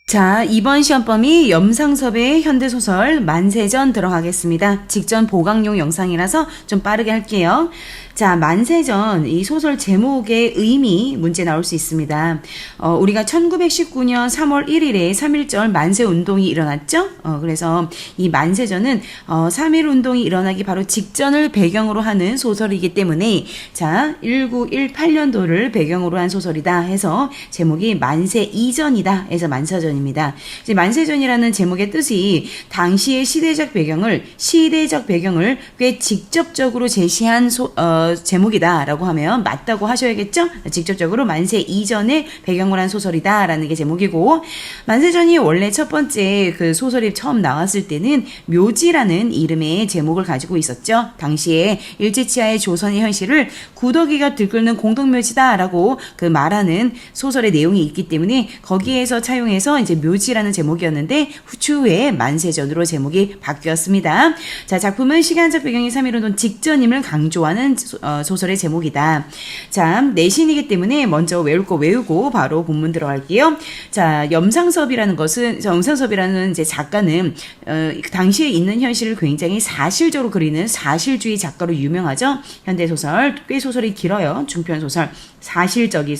자, 이번 시험 범위 염상섭의 현대소설 만세전 들어가겠습니다. 직전 보강용 영상이라서 좀 빠르게 할게요. 자, 만세전 이 소설 제목의 의미 문제 나올 수 있습니다. 우리가 1919년 3월 1일에 3.1절 만세운동이 일어났죠. 그래서 이 만세전은 3.1운동이 일어나기 바로 직전을 배경으로 하는 소설이기 때문에 자, 1918년도를 배경으로 한 소설이다 해서 제목이 만세 이전이다 해서 만세전입니다. 이제 만세전이라는 제목의 뜻이 당시의 시대적 배경을 꽤 직접적으로 제시한 제목이다라고 하면 맞다고 하셔야겠죠? 직접적으로 만세 이전에 배경을 한 소설이다라는 게 제목이고, 만세전이 원래 첫 번째 그 소설이 처음 나왔을 때는 묘지라는 이름의 제목을 가지고 있었죠. 당시에 일제치하의 조선의 현실을 구더기가 들끓는 공동묘지다라고 그 말하는 소설의 내용이 있기 때문에 거기에서 차용해서 이제 묘지라는 제목이었는데 추후에 만세전으로 제목이 바뀌었습니다. 자, 작품은 시간적 배경이 3.1운동 직전임을 강조하는 소설의 제목이다. 자, 내신이기 때문에 먼저 외울 거 외우고 바로 본문 들어갈게요. 자, 염상섭이라는 이제 작가는 당시에 있는 현실을 굉장히 사실적으로 그리는 사실주의 작가로 유명하죠. 현대소설 꽤 소설이 길어요. 중편소설. 사실주의,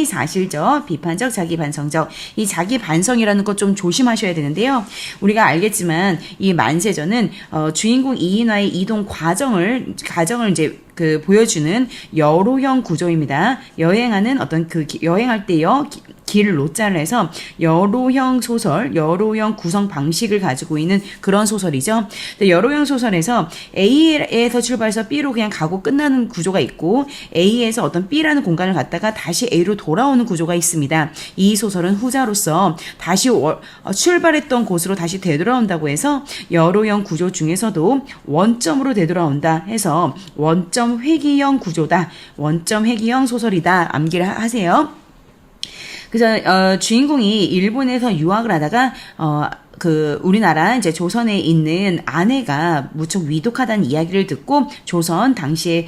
사실적, 비판적, 자기반성적. 이 자기반성이라는 것 좀 조심하셔야 되는데요. 우리가 알겠지만 이 만세전은 주인공 이인화의 이동 가정을 이제 보여주는 여로형 구조입니다. 여행하는 여행할 때요. 길 로자를 해서 여로형 소설, 여로형 구성 방식을 가지고 있는 그런 소설이죠. 여로형 소설에서 A에서 출발해서 B로 그냥 가고 끝나는 구조가 있고, A에서 어떤 B라는 공간을 갔다가 다시 A로 돌아오는 구조가 있습니다. 이 소설은 후자로서 다시 출발했던 곳으로 다시 되돌아온다고 해서 여로형 구조 중에서도 원점으로 되돌아온다 해서 원점 회귀형 구조다. 원점 회귀형 소설이다. 암기를 하세요. 그래서 주인공이 일본에서 유학을 하다가 우리나라 이제 조선에 있는 아내가 무척 위독하다는 이야기를 듣고 조선 당시에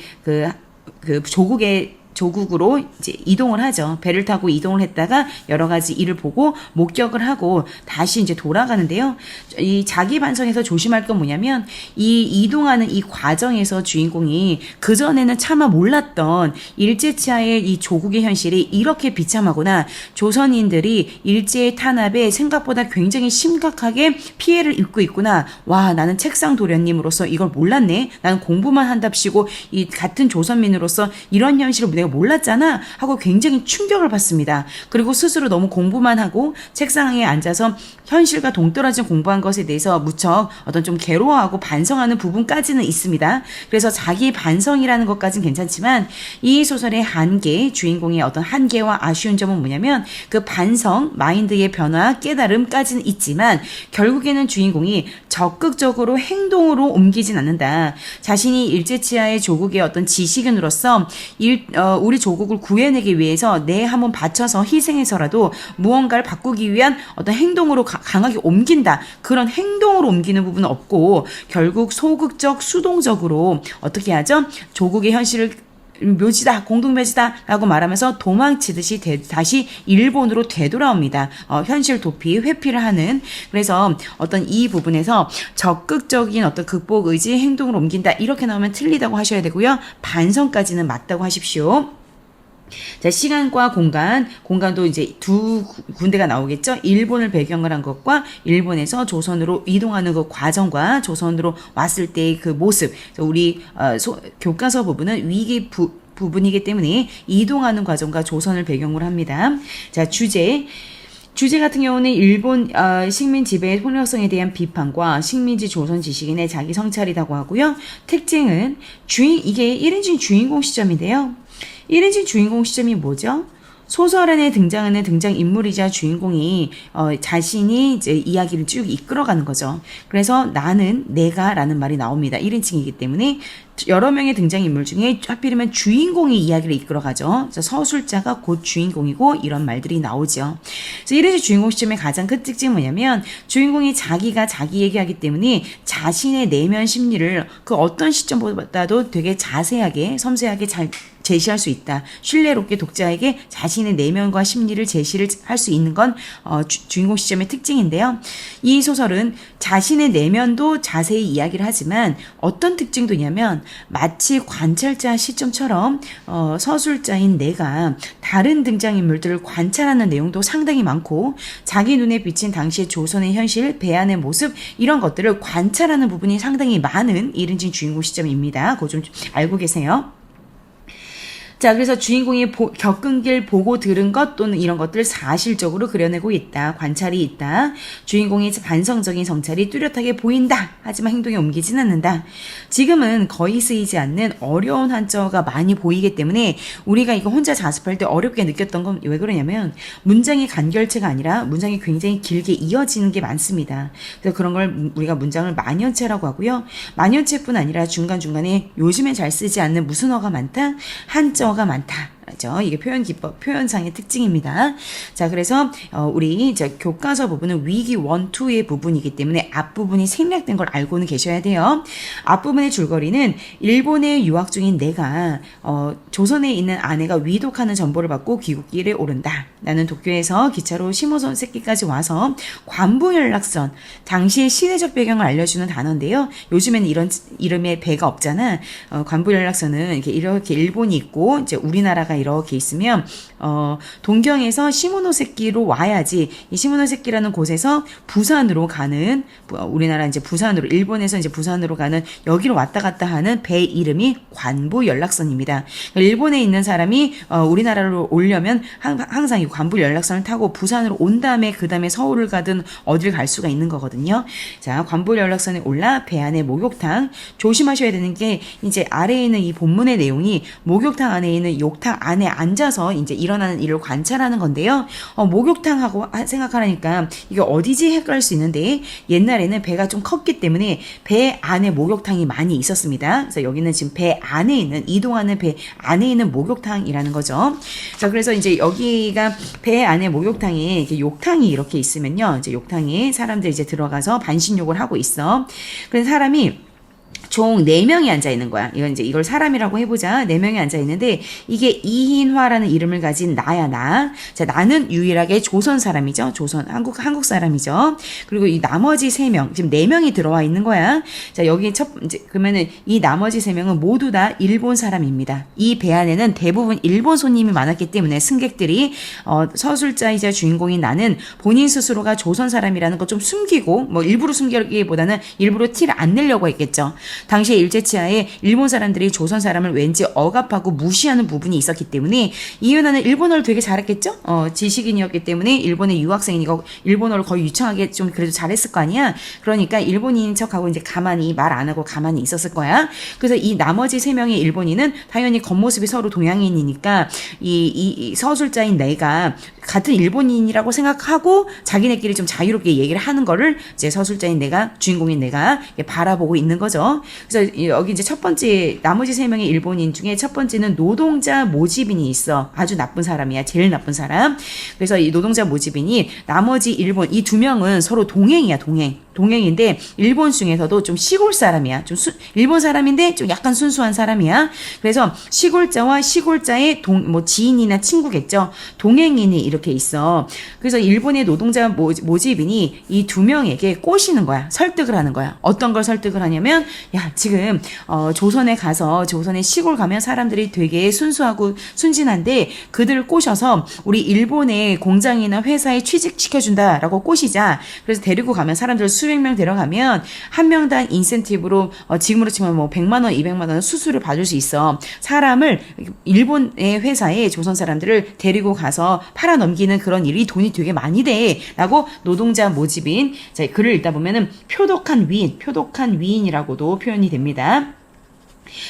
조국으로 이제 이동을 하죠. 배를 타고 이동을 했다가 여러 가지 일을 보고 목격을 하고 다시 이제 돌아가는데요. 이 자기 반성에서 조심할 건 뭐냐면 이 이동하는 이 과정에서 주인공이 그전에는 차마 몰랐던 일제치하의 이 조국의 현실이 이렇게 비참하구나. 조선인들이 일제의 탄압에 생각보다 굉장히 심각하게 피해를 입고 있구나. 와, 나는 책상 도련님으로서 이걸 몰랐네. 나는 공부만 한답시고 이 같은 조선민으로서 이런 현실을 내가 몰랐잖아 하고 굉장히 충격을 받습니다. 그리고 스스로 너무 공부만 하고 책상에 앉아서 현실과 동떨어진 공부한 것에 대해서 무척 좀 괴로워하고 반성하는 부분까지는 있습니다. 그래서 자기 반성이라는 것까지는 괜찮지만 이 소설의 한계, 주인공의 한계와 아쉬운 점은 뭐냐면 그 반성, 마인드의 변화, 깨달음까지는 있지만 결국에는 주인공이 적극적으로 행동으로 옮기진 않는다. 자신이 일제치하의 조국의 지식인으로서 우리 조국을 구해내기 위해서 내 한번 바쳐서 희생해서라도 무언가를 바꾸기 위한 행동으로 강하게 옮긴다. 그런 행동으로 옮기는 부분은 없고 결국 소극적, 수동적으로 어떻게 하죠? 조국의 현실을 묘지다, 공동묘지다 라고 말하면서 도망치듯이 다시 일본으로 되돌아옵니다. 현실 도피, 회피를 하는. 그래서 이 부분에서 적극적인 극복 의지, 행동으로 옮긴다 이렇게 나오면 틀리다고 하셔야 되고요. 반성까지는 맞다고 하십시오. 자, 시간과 공간도 이제 두 군데가 나오겠죠. 일본을 배경을 한 것과 일본에서 조선으로 이동하는 그 과정과 조선으로 왔을 때의 그 모습. 우리 교과서 부분은 위기 부분이기 때문에 이동하는 과정과 조선을 배경으로 합니다. 자, 주제 같은 경우는 일본 식민 지배의 폭력성에 대한 비판과 식민지 조선 지식인의 자기 성찰이라고 하고요. 특징은 이게 1인칭 주인공 시점인데요. 1인칭 주인공 시점이 뭐죠? 소설 안에 등장하는 등장인물이자 주인공이 자신이 이제 이야기를 쭉 이끌어가는 거죠. 그래서 내가 라는 말이 나옵니다. 1인칭이기 때문에 여러 명의 등장인물 중에 하필이면 주인공이 이야기를 이끌어가죠. 서술자가 곧 주인공이고 이런 말들이 나오죠. 그래서 1인칭 주인공 시점의 가장 큰 특징은 뭐냐면 주인공이 자기가 자기 얘기하기 때문에 자신의 내면 심리를 그 어떤 시점보다도 되게 자세하게 섬세하게 잘 제시할 수 있다. 신뢰롭게 독자에게 자신의 내면과 심리를 제시를 할 수 있는 건 주인공 시점의 특징인데요. 이 소설은 자신의 내면도 자세히 이야기를 하지만 어떤 특징도 있냐면 마치 관찰자 시점처럼 서술자인 내가 다른 등장인물들을 관찰하는 내용도 상당히 많고 자기 눈에 비친 당시의 조선의 현실, 배안의 모습 이런 것들을 관찰하는 부분이 상당히 많은 이른진 주인공 시점입니다. 그거 좀 알고 계세요. 자, 그래서 주인공이 겪은 길 보고 들은 것 또는 이런 것들 사실적으로 그려내고 있다. 관찰이 있다. 주인공의 반성적인 성찰이 뚜렷하게 보인다. 하지만 행동에 옮기진 않는다. 지금은 거의 쓰이지 않는 어려운 한자어가 많이 보이기 때문에 우리가 이거 혼자 자습할 때 어렵게 느꼈던 건 왜 그러냐면 문장의 간결체가 아니라 문장이 굉장히 길게 이어지는 게 많습니다. 그래서 그런 걸 우리가 문장을 만연체라고 하고요. 만연체뿐 아니라 중간중간에 요즘에 잘 쓰지 않는 무슨 어가 많다? 한자어 가 많다. 이게 표현 기법, 표현상의 특징입니다. 자, 그래서 우리 교과서 부분은 위기 1, 2의 부분이기 때문에 앞부분이 생략된 걸 알고는 계셔야 돼요. 앞부분의 줄거리는 일본에 유학 중인 내가 조선에 있는 아내가 위독하는 전보를 받고 귀국길에 오른다. 나는 도쿄에서 기차로 시모선 새끼까지 와서 관부연락선, 당시의 시대적 배경을 알려주는 단어인데요. 요즘에는 이런 이름의 배가 없잖아. 관부연락선은 이렇게 일본이 있고 이제 우리나라가 이렇게 있으면 동경에서 시모노세키로 와야지 이 시모노세키라는 곳에서 부산으로 가는 우리나라 이제 부산으로 일본에서 이제 부산으로 가는 여기로 왔다 갔다 하는 배 이름이 관부 연락선입니다. 일본에 있는 사람이 우리나라로 오려면 항상 이 관부 연락선을 타고 부산으로 온 다음에 그 다음에 서울을 가든 어딜 갈 수가 있는 거거든요. 자, 관부 연락선에 올라 배 안에 목욕탕 조심하셔야 되는 게 이제 아래에 있는 이 본문의 내용이 목욕탕 안에 있는 욕탕 안에 앉아서 이제 일어나는 일을 관찰하는 건데요. 목욕탕하고 생각하니까 이게 어디지 헷갈릴 수 있는데 옛날에는 배가 좀 컸기 때문에 배 안에 목욕탕이 많이 있었습니다. 그래서 여기는 지금 배 안에 있는 이동하는 배 안에 있는 목욕탕이라는 거죠. 자, 그래서 이제 여기가 배 안에 목욕탕에 이렇게 욕탕이 이렇게 있으면요. 이제 욕탕에 사람들이 이제 들어가서 반신욕을 하고 있어. 그래서 사람이 총 4명이 앉아있는 거야. 이걸 사람이라고 해보자. 4명이 앉아있는데, 이게 이흰화라는 이름을 가진 나야, 나. 자, 나는 유일하게 조선 사람이죠. 한국 사람이죠. 그리고 이 나머지 3명, 지금 4명이 들어와 있는 거야. 자, 여기 그러면은 이 나머지 3명은 모두 다 일본 사람입니다. 이 배 안에는 대부분 일본 손님이 많았기 때문에 승객들이, 서술자이자 주인공인 나는 본인 스스로가 조선 사람이라는 거 좀 숨기고, 일부러 숨기기보다는 일부러 티를 안 내려고 했겠죠. 당시에 일제치하에 일본 사람들이 조선 사람을 왠지 억압하고 무시하는 부분이 있었기 때문에 이윤아는 일본어를 되게 잘했겠죠? 지식인이었기 때문에 일본의 유학생이니까 일본어를 거의 유창하게 좀 그래도 잘했을 거 아니야? 그러니까 일본인인 척하고 이제 가만히 말 안 하고 가만히 있었을 거야. 그래서 이 나머지 3명의 일본인은 당연히 겉모습이 서로 동양인이니까 이 서술자인 내가 같은 일본인이라고 생각하고 자기네끼리 좀 자유롭게 얘기를 하는 거를 이제 서술자인 내가 주인공인 내가 바라보고 있는 거죠. 그래서 여기 이제 첫 번째 나머지 3명의 일본인 중에 첫 번째는 노동자 모지빈이 있어. 아주 나쁜 사람이야. 제일 나쁜 사람. 그래서 이 노동자 모지빈이 나머지 일본 이 2명은 서로 동행이야. 동행인데 일본 중에서도 좀 시골 사람이야. 좀 일본 사람인데 좀 약간 순수한 사람이야. 그래서 시골자와 시골자의 지인이나 친구겠죠. 동행인이 이렇게 있어. 그래서 일본의 노동자 모지빈이 이 2명에게 꼬시는 거야. 설득을 하는 거야. 어떤 걸 설득을 하냐면 야, 지금 조선에 가서 조선의 시골 가면 사람들이 되게 순수하고 순진한데 그들을 꼬셔서 우리 일본의 공장이나 회사에 취직시켜준다라고 꼬시자. 그래서 데리고 가면 사람들 수백 명 데려가면 한 명당 인센티브로 지금으로 치면 100만 원, 200만 원 수수료를 받을 수 있어. 사람을 일본의 회사에 조선 사람들을 데리고 가서 팔아 넘기는 그런 일이 돈이 되게 많이 돼라고 노동자 모집인 자, 글을 읽다 보면은 표독한 위인이라고도 표현이 됩니다.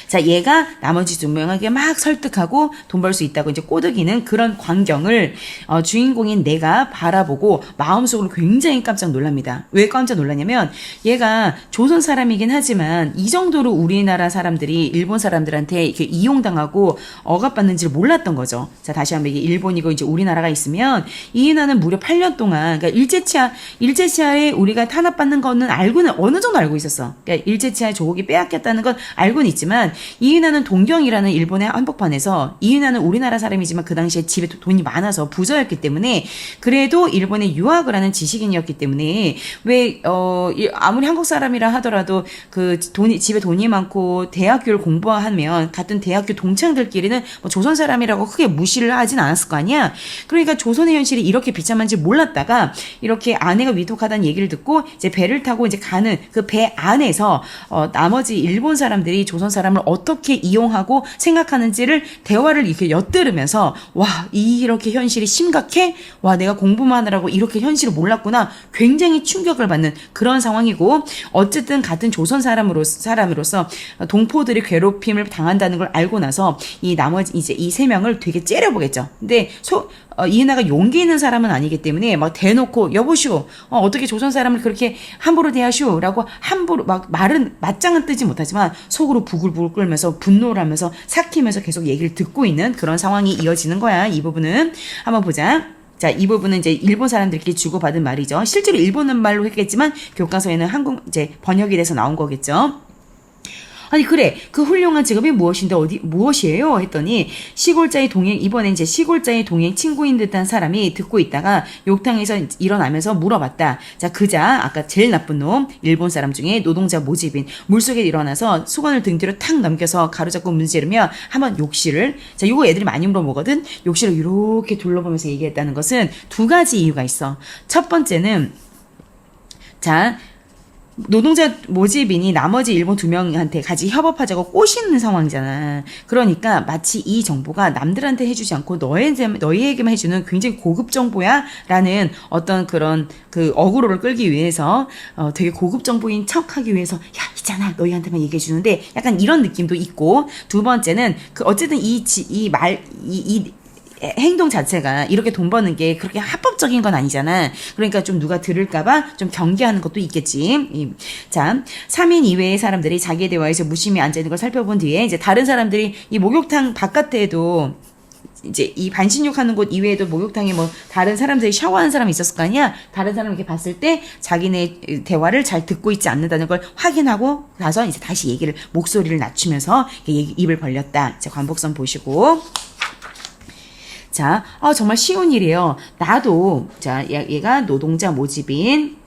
자, 얘가 나머지 2명에게 막 설득하고 돈 벌 수 있다고 이제 꼬드기는 그런 광경을 주인공인 내가 바라보고 마음속으로 굉장히 깜짝 놀랍니다. 왜 깜짝 놀라냐면 얘가 조선 사람이긴 하지만 이 정도로 우리나라 사람들이 일본 사람들한테 이렇게 이용당하고 억압받는지를 몰랐던 거죠. 자, 다시 한번 이게 일본이고 이제 우리나라가 있으면 이인하는 무려 8년 동안 그러니까 일제치하에 우리가 탄압받는 거는 어느 정도 알고 있었어. 그러니까 일제치하에 조국이 빼앗겼다는 건 알고는 있지만 모르겠지만 이은하는 동경이라는 일본의 한복판에서 이은하는 우리나라 사람이지만 그 당시에 집에 돈이 많아서 부자였기 때문에 그래도 일본에 유학을 하는 지식인이었기 때문에 왜 아무리 한국 사람이라 하더라도 그 집에 돈이 많고 대학교를 공부하면 같은 대학교 동창들끼리는 뭐 조선 사람이라고 크게 무시를 하진 않았을 거 아니야. 그러니까 조선의 현실이 이렇게 비참한지 몰랐다가 이렇게 아내가 위독하다는 얘기를 듣고 이제 배를 타고 이제 가는 그 배 안에서 나머지 일본 사람들이 조선 사람을 어떻게 이용하고 생각하는지를 대화를 이렇게 엿들으면서 와, 이렇게 현실이 심각해? 와, 내가 공부만 하느라고 이렇게 현실을 몰랐구나. 굉장히 충격을 받는 그런 상황이고 어쨌든 같은 조선 사람으로서 동포들이 괴롭힘을 당한다는 걸 알고 나서 이 나머지 이제 이 세 명을 되게 째려보겠죠. 근데 이은하가 용기 있는 사람은 아니기 때문에 막 대놓고 여보시오 어떻게 조선 사람을 그렇게 함부로 대하시오라고 함부로 막 맞짱은 뜨지 못하지만 속으로 부글부글 끓면서 분노를 하면서 삭히면서 계속 얘기를 듣고 있는 그런 상황이 이어지는 거야. 이 부분은 한번 보자. 자, 이 부분은 이제 일본 사람들끼리 주고받은 말이죠. 실제로 일본은 말로 했겠지만 교과서에는 한국 이제 번역이 돼서 나온 거겠죠. 아니 그래 그 훌륭한 직업이 무엇인데 무엇이에요 했더니 이번에 이제 시골자의 동행 친구인 듯한 사람이 듣고 있다가 욕탕에서 일어나면서 물어봤다. 자, 그자 아까 제일 나쁜 놈 일본 사람 중에 노동자 모집인 물속에 일어나서 수건을 등 뒤로 탁 넘겨서 가로잡고 문지르며 한번 욕실을 자 요거 애들이 많이 물어보거든. 욕실을 이렇게 둘러보면서 얘기했다는 것은 두 가지 이유가 있어. 첫 번째는 자 노동자 모집인이 나머지 일본 2명한테 같이 협업하자고 꼬시는 상황이잖아. 그러니까 마치 이 정보가 남들한테 해주지 않고 너희에게만 해주는 굉장히 고급 정보야 라는 어떤 그런 그 어그로를 끌기 위해서 되게 고급 정보인 척하기 위해서 야 있잖아 너희한테만 얘기해주는데 약간 이런 느낌도 있고 두 번째는 그 어쨌든 이 행동 자체가 이렇게 돈 버는 게 그렇게 합법적인 건 아니잖아. 그러니까 좀 누가 들을까봐 좀 경계하는 것도 있겠지. 자, 3인 이외의 사람들이 자기의 대화에서 무심히 앉아있는 걸 살펴본 뒤에 이제 다른 사람들이 이 목욕탕 바깥에도 이제 이 반신욕 하는 곳 이외에도 목욕탕에 뭐 다른 사람들이 샤워하는 사람이 있었을 거 아니야. 다른 사람 이렇게 봤을 때 자기네 대화를 잘 듣고 있지 않는다는 걸 확인하고 나서 이제 다시 목소리를 낮추면서 입을 벌렸다. 자, 관복선 보시고. 자, 정말 쉬운 일이에요. 나도, 자, 얘가 노동자 모집인.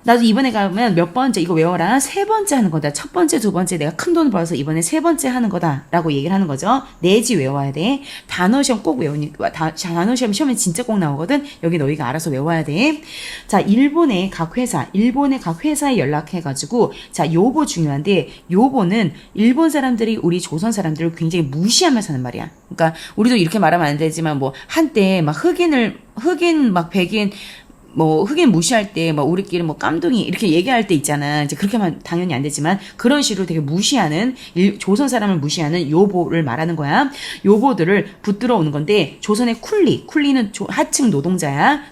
나도 이번에 가면 몇 번째 이거 외워라. 3번째 하는 거다. 첫 번째, 두 번째 내가 큰 돈을 벌어서 이번에 3번째 하는 거다. 라고 얘기를 하는 거죠. 내지 외워야 돼. 단어 시험 꼭 외우니까, 단어 시험에 진짜 꼭 나오거든. 여기 너희가 알아서 외워야 돼. 자, 일본의 각 회사에 연락해가지고, 자, 요보 중요한데, 요보는 일본 사람들이 우리 조선 사람들을 굉장히 무시하면서 하는 말이야. 그러니까, 우리도 이렇게 말하면 안 되지만, 뭐, 한때 막 흑인, 백인, 흑인 무시할 때, 우리끼리 깜둥이, 이렇게 얘기할 때 있잖아. 이제 그렇게 하면 당연히 안 되지만, 그런 식으로 되게 무시하는, 조선 사람을 무시하는 요보를 말하는 거야. 요보들을 붙들어 오는 건데, 조선의 쿨리는 하층 노동자야.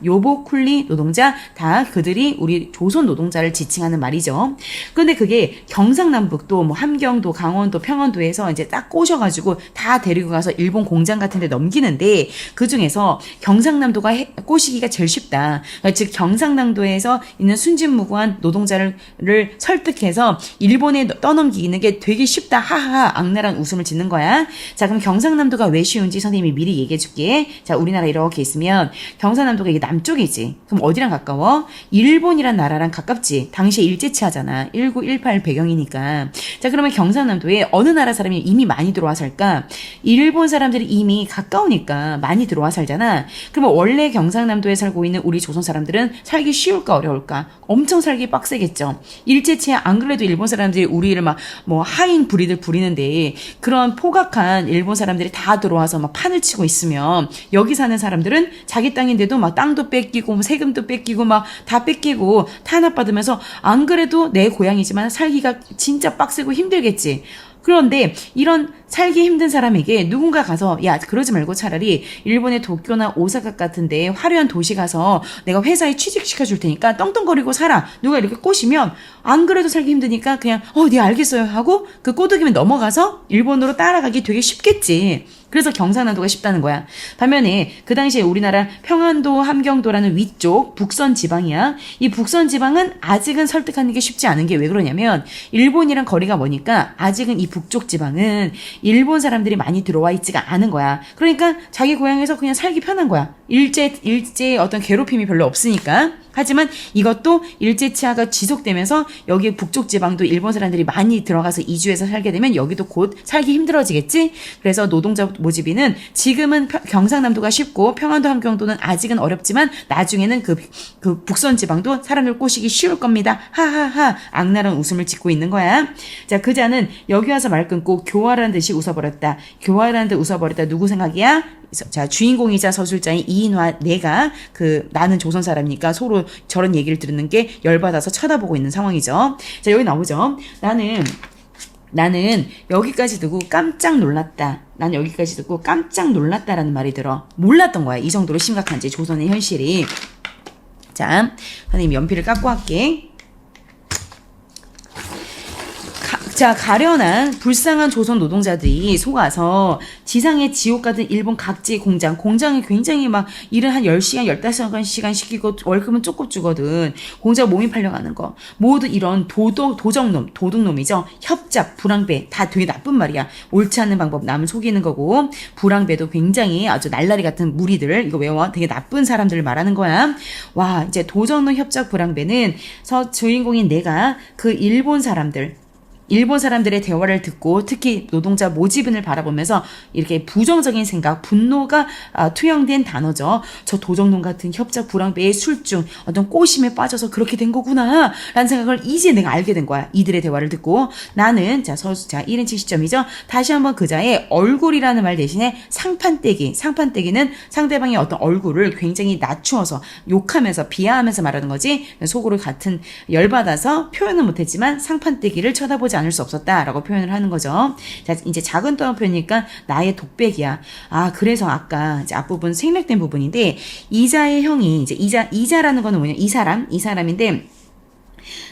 요보, 쿨리, 노동자, 다 그들이 우리 조선 노동자를 지칭하는 말이죠. 근데 그게 경상남북도, 함경도, 강원도, 평안도에서 이제 딱 꼬셔가지고 다 데리고 가서 일본 공장 같은 데 넘기는데, 그 중에서 경상남도가 꼬시기가 제일 쉽다. 즉 경상남도에서 있는 순진무구한 노동자를 설득해서 일본에 떠넘기는 게 되게 쉽다. 하하 악랄한 웃음을 짓는 거야. 자, 그럼 경상남도가 왜 쉬운지 선생님이 미리 얘기해 줄게. 자, 우리나라 이렇게 있으면 경상남도가 이게 남쪽이지. 그럼 어디랑 가까워? 일본이란 나라랑 가깝지. 당시에 일제치 하잖아. 1918 배경이니까. 자, 그러면 경상남도에 어느 나라 사람이 이미 많이 들어와 살까? 일본 사람들이 이미 가까우니까 많이 들어와 살잖아. 그러면 원래 경상남도에 살고 있는 우리 조선 사람들은 살기 쉬울까 어려울까? 엄청 살기 빡세겠죠. 일제치에 안 그래도 일본 사람들이 우리를 하인 부리들 부리는데 그런 포각한 일본 사람들이 다 들어와서 판을 치고 있으면 여기 사는 사람들은 자기 땅인데도 땅도 뺏기고 세금도 뺏기고 다 뺏기고 탄압받으면서 안 그래도 내 고향이지만 살기가 진짜 빡세고 힘들겠지. 그런데 이런 살기 힘든 사람에게 누군가 가서 야 그러지 말고 차라리 일본의 도쿄나 오사카 같은데 화려한 도시 가서 내가 회사에 취직시켜 줄 테니까 떵떵거리고 살아. 누가 이렇게 꼬시면 안 그래도 살기 힘드니까 그냥 네 알겠어요 하고 그 꼬드김에 넘어가서 일본으로 따라가기 되게 쉽겠지. 그래서 경상남도가 쉽다는 거야. 반면에 그 당시에 우리나라 평안도, 함경도라는 위쪽 북선 지방이야. 이 북선 지방은 아직은 설득하는 게 쉽지 않은 게 왜 그러냐면 일본이랑 거리가 머니까 아직은 이 북쪽 지방은 일본 사람들이 많이 들어와 있지가 않은 거야. 그러니까 자기 고향에서 그냥 살기 편한 거야. 일제 어떤 괴롭힘이 별로 없으니까. 하지만 이것도 일제치하가 지속되면서 여기 북쪽 지방도 일본 사람들이 많이 들어가서 이주해서 살게 되면 여기도 곧 살기 힘들어지겠지? 그래서 노동자 모집이는 지금은 경상남도가 쉽고 평안도 함경도는 아직은 어렵지만 나중에는 그 북선 지방도 사람들 꼬시기 쉬울 겁니다. 하하하 악랄한 웃음을 짓고 있는 거야. 자, 그자는 여기 와서 말 끊고 교활한 듯이 웃어버렸다. 교활한 듯 웃어버렸다. 누구 생각이야? 자, 주인공이자 서술자인 이인화 내가 나는 조선 사람이니까 서로 저런 얘기를 들은 게 열받아서 쳐다보고 있는 상황이죠. 자, 여기 나오죠. 나는 여기까지 듣고 깜짝 놀랐다. 난 여기까지 듣고 깜짝 놀랐다라는 말이 들어. 몰랐던 거야. 이 정도로 심각한지 조선의 현실이. 자, 선생님 연필을 깎고 할게. 자, 가련한 불쌍한 조선 노동자들이 속아서 지상의 지옥 같은 일본 각지의 공장에 굉장히 막 일을 한 10시간, 15시간 시키고 월급은 조금 주거든. 공장 몸이 팔려가는 거. 모두 이런 도둑놈이죠. 협잡, 불황배 다 되게 나쁜 말이야. 옳지 않은 방법, 남을 속이는 거고 불황배도 굉장히 아주 날라리 같은 무리들, 이거 외워. 되게 나쁜 사람들을 말하는 거야. 와, 이제 도적놈, 협잡, 불황배는 주인공인 내가 그 일본 사람들의 대화를 듣고 특히 노동자 모집인을 바라보면서 이렇게 부정적인 생각, 분노가 투영된 단어죠. 저 도적놈 같은 협작 불황배의 술중 어떤 꼬심에 빠져서 그렇게 된 거구나 라는 생각을 이제 내가 알게 된 거야. 이들의 대화를 듣고 나는 자 1인칭 시점이죠. 다시 한번 그자의 얼굴이라는 말 대신에 상판떼기는 상대방의 어떤 얼굴을 굉장히 낮추어서 욕하면서 비하하면서 말하는 거지. 속으로 같은 열받아서 표현은 못했지만 상판떼기를 쳐다보지 않을 수 없었다라고 표현을 하는 거죠. 자, 이제 작은 떠표니까 나의 독백이야. 아, 그래서 아까 이제 앞부분 생략된 부분인데 이자의 형이 이제 이자라는 거는 뭐냐? 이 사람인데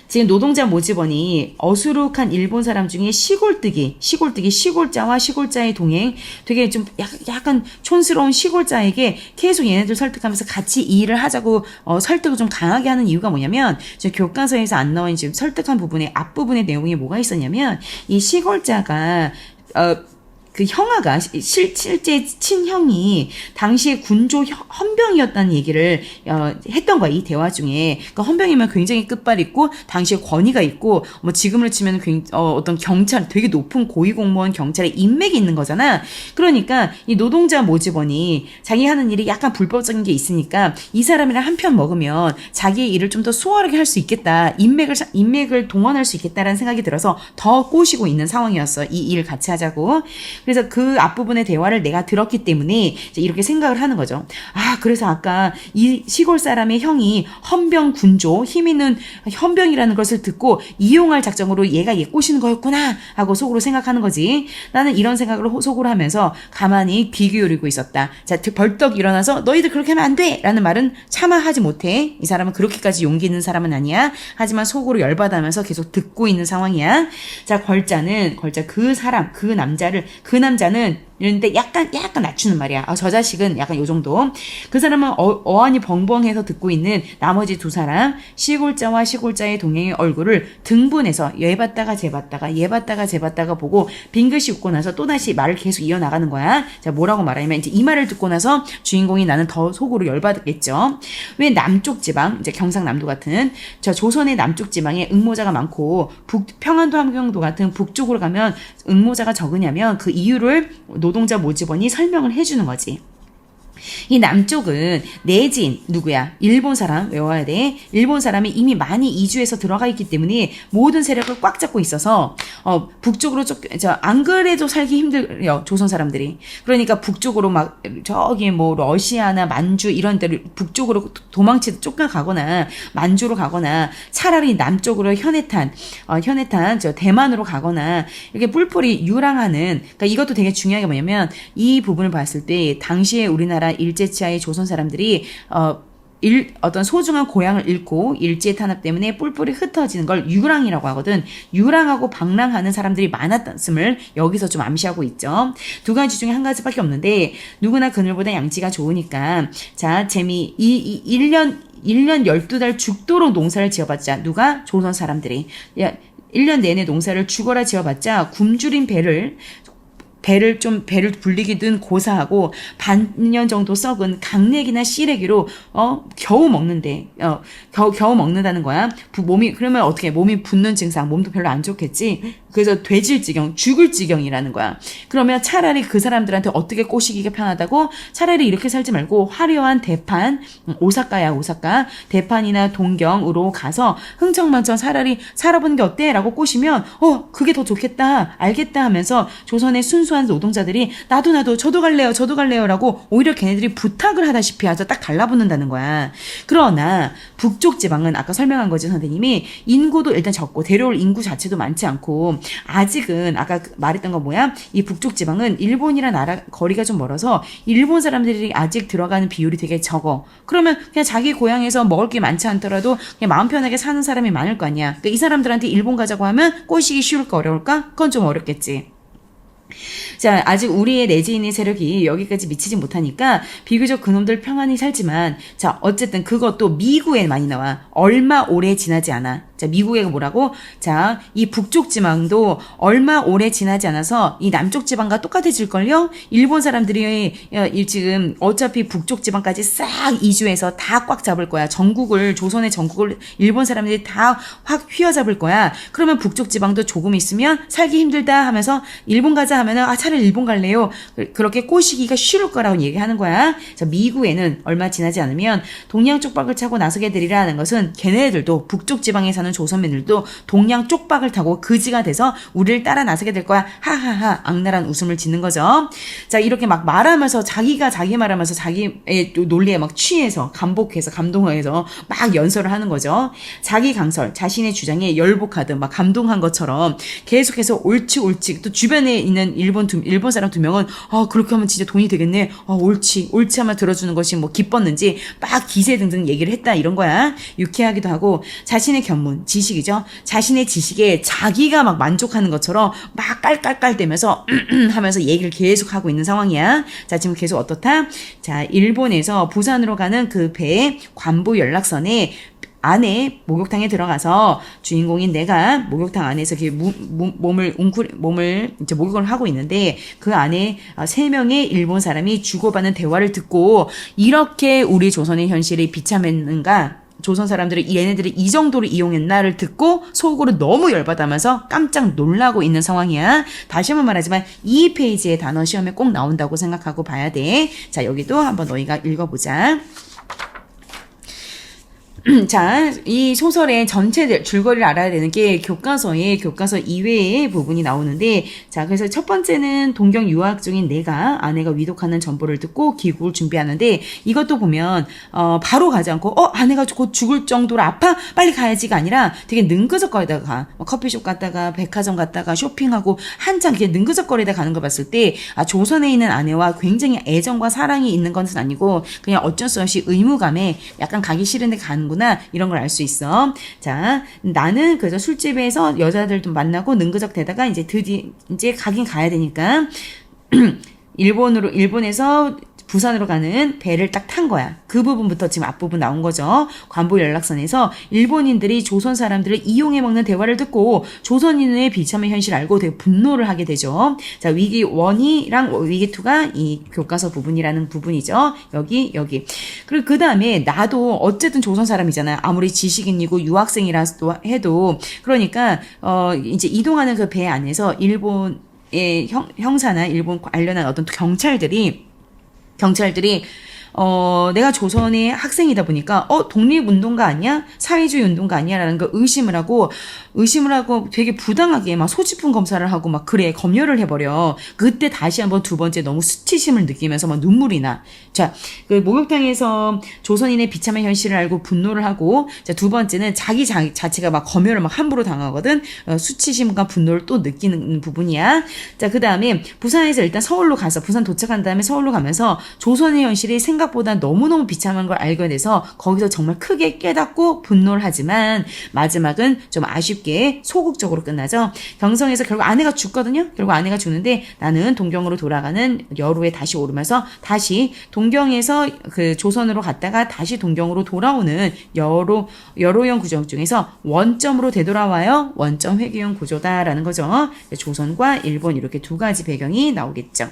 지금 노동자 모집원이 어수룩한 일본 사람 중에 시골자와 시골자의 동행, 되게 좀 약간 촌스러운 시골자에게 계속 얘네들 설득하면서 같이 이 일을 하자고 설득을 좀 강하게 하는 이유가 뭐냐면 교과서에서 안 나온 지금 설득한 부분의 앞부분의 내용이 뭐가 있었냐면 이 시골자가 그 형아가 실제 친형이 당시에 군조 헌병이었다는 얘기를 했던 거야. 이 대화 중에. 그러니까 헌병이면 굉장히 끝발 있고 당시에 권위가 있고 뭐 지금으로 치면 어떤 경찰 되게 높은 고위공무원 경찰의 인맥이 있는 거잖아. 그러니까 이 노동자 모집원이 자기 하는 일이 약간 불법적인 게 있으니까 이 사람이랑 한 편 먹으면 자기의 일을 좀 더 수월하게 할 수 있겠다. 인맥을 동원할 수 있겠다라는 생각이 들어서 더 꼬시고 있는 상황이었어. 이 일을 같이 하자고. 그래서 그 앞부분의 대화를 내가 들었기 때문에 이제 이렇게 생각을 하는 거죠. 아, 그래서 아까 이 시골 사람의 형이 헌병 군조, 힘 있는 헌병이라는 것을 듣고 이용할 작정으로 얘가 얘 꼬시는 거였구나 하고 속으로 생각하는 거지. 나는 이런 생각을 속으로 하면서 가만히 귀 기울이고 있었다. 자, 벌떡 일어나서 너희들 그렇게 하면 안 돼! 라는 말은 차마 하지 못해. 이 사람은 그렇게까지 용기 있는 사람은 아니야. 하지만 속으로 열받으면서 계속 듣고 있는 상황이야. 자, 그 남자는 이런데 약간 낮추는 말이야. 아, 저 자식은 약간 요 정도. 그 사람은 어안이 벙벙해서 듣고 있는 나머지 두 사람, 시골자와 시골자의 동행의 얼굴을 등분해서 얘 봤다가 쟤 봤다가 보고 빙긋이 웃고 나서 또다시 말을 계속 이어나가는 거야. 자, 뭐라고 말하냐면 이제 이 말을 듣고 나서 주인공이 나는 더 속으로 열받았겠죠. 왜 남쪽 지방, 이제 경상남도 같은 저 조선의 남쪽 지방에 응모자가 많고 평안도 함경도 같은 북쪽으로 가면 응모자가 적으냐면 그 이유를 노동자 모집원이 설명을 해주는 거지. 이 남쪽은 내진 누구야? 일본 사람 외워야 돼. 일본 사람이 이미 많이 이주해서 들어가 있기 때문에 모든 세력을 꽉 잡고 있어서 북쪽으로 안 그래도 살기 힘들요. 조선 사람들이. 그러니까 북쪽으로 막 저기 뭐 러시아나 만주 이런 데를 북쪽으로 쫓겨가거나 만주로 가거나 차라리 남쪽으로 현해탄 저 대만으로 가거나 이렇게 뿔뿔이 유랑하는. 그러니까 이것도 되게 중요한 게 뭐냐면 이 부분을 봤을 때 당시에 우리나라 일제치하의 조선 사람들이 어떤 소중한 고향을 잃고 일제의 탄압 때문에 뿔뿔이 흩어지는 걸 유랑이라고 하거든. 유랑하고 방랑하는 사람들이 많았음을 여기서 좀 암시하고 있죠. 두 가지 중에 한 가지밖에 없는데 누구나 그늘보다 양지가 좋으니까 자 재미 1년 12달 죽도록 농사를 지어봤자 누가? 조선 사람들이 1년 내내 농사를 죽어라 지어봤자 굶주린 배를 불리기든 고사하고 반년 정도 썩은 강내기나 씨래기로 겨우 먹는데 겨우 먹는다는 거야. 그러면 어떻게 몸이 붓는 증상, 몸도 별로 안 좋겠지. 그래서 돼질 지경, 죽을 지경이라는 거야. 그러면 차라리 그 사람들한테 어떻게 꼬시기가 편하다고? 차라리 이렇게 살지 말고 화려한 대판, 오사카야 오사카 대판이나 동경으로 가서 흥청망청 차라리 살아보는 게 어때? 라고 꼬시면 그게 더 좋겠다, 알겠다 하면서 조선의 순수한 노동자들이 나도 저도 갈래요 라고 오히려 걔네들이 부탁을 하다시피 해서 딱 달라붙는다는 거야. 그러나 북쪽 지방은 아까 설명한 거지 선생님이 인구도 일단 적고 데려올 인구 자체도 많지 않고 아직은 아까 말했던 거 뭐야? 이 북쪽 지방은 일본이랑 나라 거리가 좀 멀어서 일본 사람들이 아직 들어가는 비율이 되게 적어. 그러면 그냥 자기 고향에서 먹을 게 많지 않더라도 그냥 마음 편하게 사는 사람이 많을 거 아니야. 그러니까 이 사람들한테 일본 가자고 하면 꼬시기 쉬울까 어려울까? 그건 좀 어렵겠지. 자, 아직 우리의 내지인의 세력이 여기까지 미치지 못하니까 비교적 그놈들 평안히 살지만 자, 어쨌든 그것도 미국에 많이 나와. 얼마 오래 지나지 않아. 자, 미국에 뭐라고? 자, 이 북쪽 지방도 얼마 오래 지나지 않아서 이 남쪽 지방과 똑같아질걸요? 일본 사람들이 지금 어차피 북쪽 지방까지 싹 이주해서 다 꽉 잡을 거야. 조선의 전국을 일본 사람들이 다 확 휘어잡을 거야. 그러면 북쪽 지방도 조금 있으면 살기 힘들다 하면서 일본 가자 하면은 차라리 일본 갈래요. 그렇게 꼬시기가 쉬울 거라고 얘기하는 거야. 자, 미국에는 얼마 지나지 않으면 동양 쪽박을 차고 나서게 되리라는 것은 걔네들도 북쪽 지방에 사는 조선민들도 동양 쪽박을 타고 그지가 돼서 우리를 따라 나서게 될 거야. 하하하 악랄한 웃음을 짓는 거죠. 자, 이렇게 막 말하면서 자기가 자기 말하면서 자기의 논리에 막 취해서 감복해서 감동해서 막 연설을 하는 거죠. 자기 강설, 자신의 주장에 열복하듯 막 감동한 것처럼 계속해서 옳지 또 주변에 있는 일본 사람 2명은 그렇게 하면 진짜 돈이 되겠네. 옳지 하면 들어주는 것이 뭐 기뻤는지 막 기세 등등 얘기를 했다 이런 거야. 유쾌하기도 하고 자신의 견문, 지식이죠. 자신의 지식에 자기가 막 만족하는 것처럼 막 깔깔깔대면서 하면서 얘기를 계속 하고 있는 상황이야. 자, 지금 계속 어떻다? 자, 일본에서 부산으로 가는 그 배의 관부 연락선에 안에 목욕탕에 들어가서 주인공인 내가 목욕탕 안에서 몸을 이제 목욕을 하고 있는데 그 안에 3명의 일본 사람이 주고받는 대화를 듣고 이렇게 우리 조선의 현실이 비참했는가? 조선 사람들이 얘네들이 이 정도로 이용했나를 듣고 속으로 너무 열받으면서 깜짝 놀라고 있는 상황이야. 다시 한번 말하지만 이 페이지의 단어 시험에 꼭 나온다고 생각하고 봐야 돼. 자, 여기도 한번 너희가 읽어보자. 자, 이 소설의 전체 줄거리를 알아야 되는 게 교과서 이외의 부분이 나오는데, 자, 그래서 첫 번째는 동경 유학 중인 내가 아내가 위독하는 전보를 듣고 귀국을 준비하는데, 이것도 보면 바로 가지 않고 아내가 곧 죽을 정도로 아파? 빨리 가야지가 아니라 되게 능그적거리다가 가. 커피숍 갔다가 백화점 갔다가 쇼핑하고 한참 그냥 능그적거리다 가는 거 봤을 때 조선에 있는 아내와 굉장히 애정과 사랑이 있는 것은 아니고 그냥 어쩔 수 없이 의무감에 약간 가기 싫은데 가는 구나 이런 걸 알 수 있어. 자, 나는 그래서 술집에서 여자들도 만나고 능그적 대다가 이제 드디어 이제 가긴 가야 되니까 일본에서 부산으로 가는 배를 딱 탄 거야. 그 부분부터 지금 앞부분 나온 거죠. 관보 연락선에서 일본인들이 조선 사람들을 이용해 먹는 대화를 듣고 조선인의 비참한 현실을 알고 되게 분노를 하게 되죠. 자, 위기 1이랑 위기 2가 이 교과서 부분이라는 부분이죠. 여기. 그리고 그 다음에 나도 어쨌든 조선 사람이잖아. 아무리 지식인이고 유학생이라도 해도. 그러니까 이제 이동하는 그 배 안에서 일본의 형사나 일본 관련한 어떤 경찰들이 내가 조선의 학생이다 보니까 독립운동가 아니야? 사회주의 운동가 아니야? 라는 거 의심을 하고 되게 부당하게 막 소지품 검사를 하고 막 그래 검열을 해버려. 그때 다시 한번 두 번째 너무 수치심을 느끼면서 막 눈물이 나. 자, 그 목욕탕에서 조선인의 비참한 현실을 알고 분노를 하고, 자, 두 번째는 자기 자체가 막 검열을 막 함부로 당하거든. 수치심과 분노를 또 느끼는 부분이야. 자, 그 다음에 부산에서 일단 서울로 가서 부산 도착한 다음에 서울로 가면서 조선의 현실이 생각보다 너무너무 비참한 걸 알게 돼서 거기서 정말 크게 깨닫고 분노를 하지만 마지막은 좀 아쉽게 소극적으로 끝나죠. 경성에서 결국 아내가 죽거든요. 결국 아내가 죽는데 나는 동경으로 돌아가는 여로에 다시 오르면서 다시 동경에서 그 조선으로 갔다가 다시 동경으로 돌아오는 여로형 구조 중에서 원점으로 되돌아와요. 원점 회귀형 구조다라는 거죠. 조선과 일본 이렇게 두 가지 배경이 나오겠죠.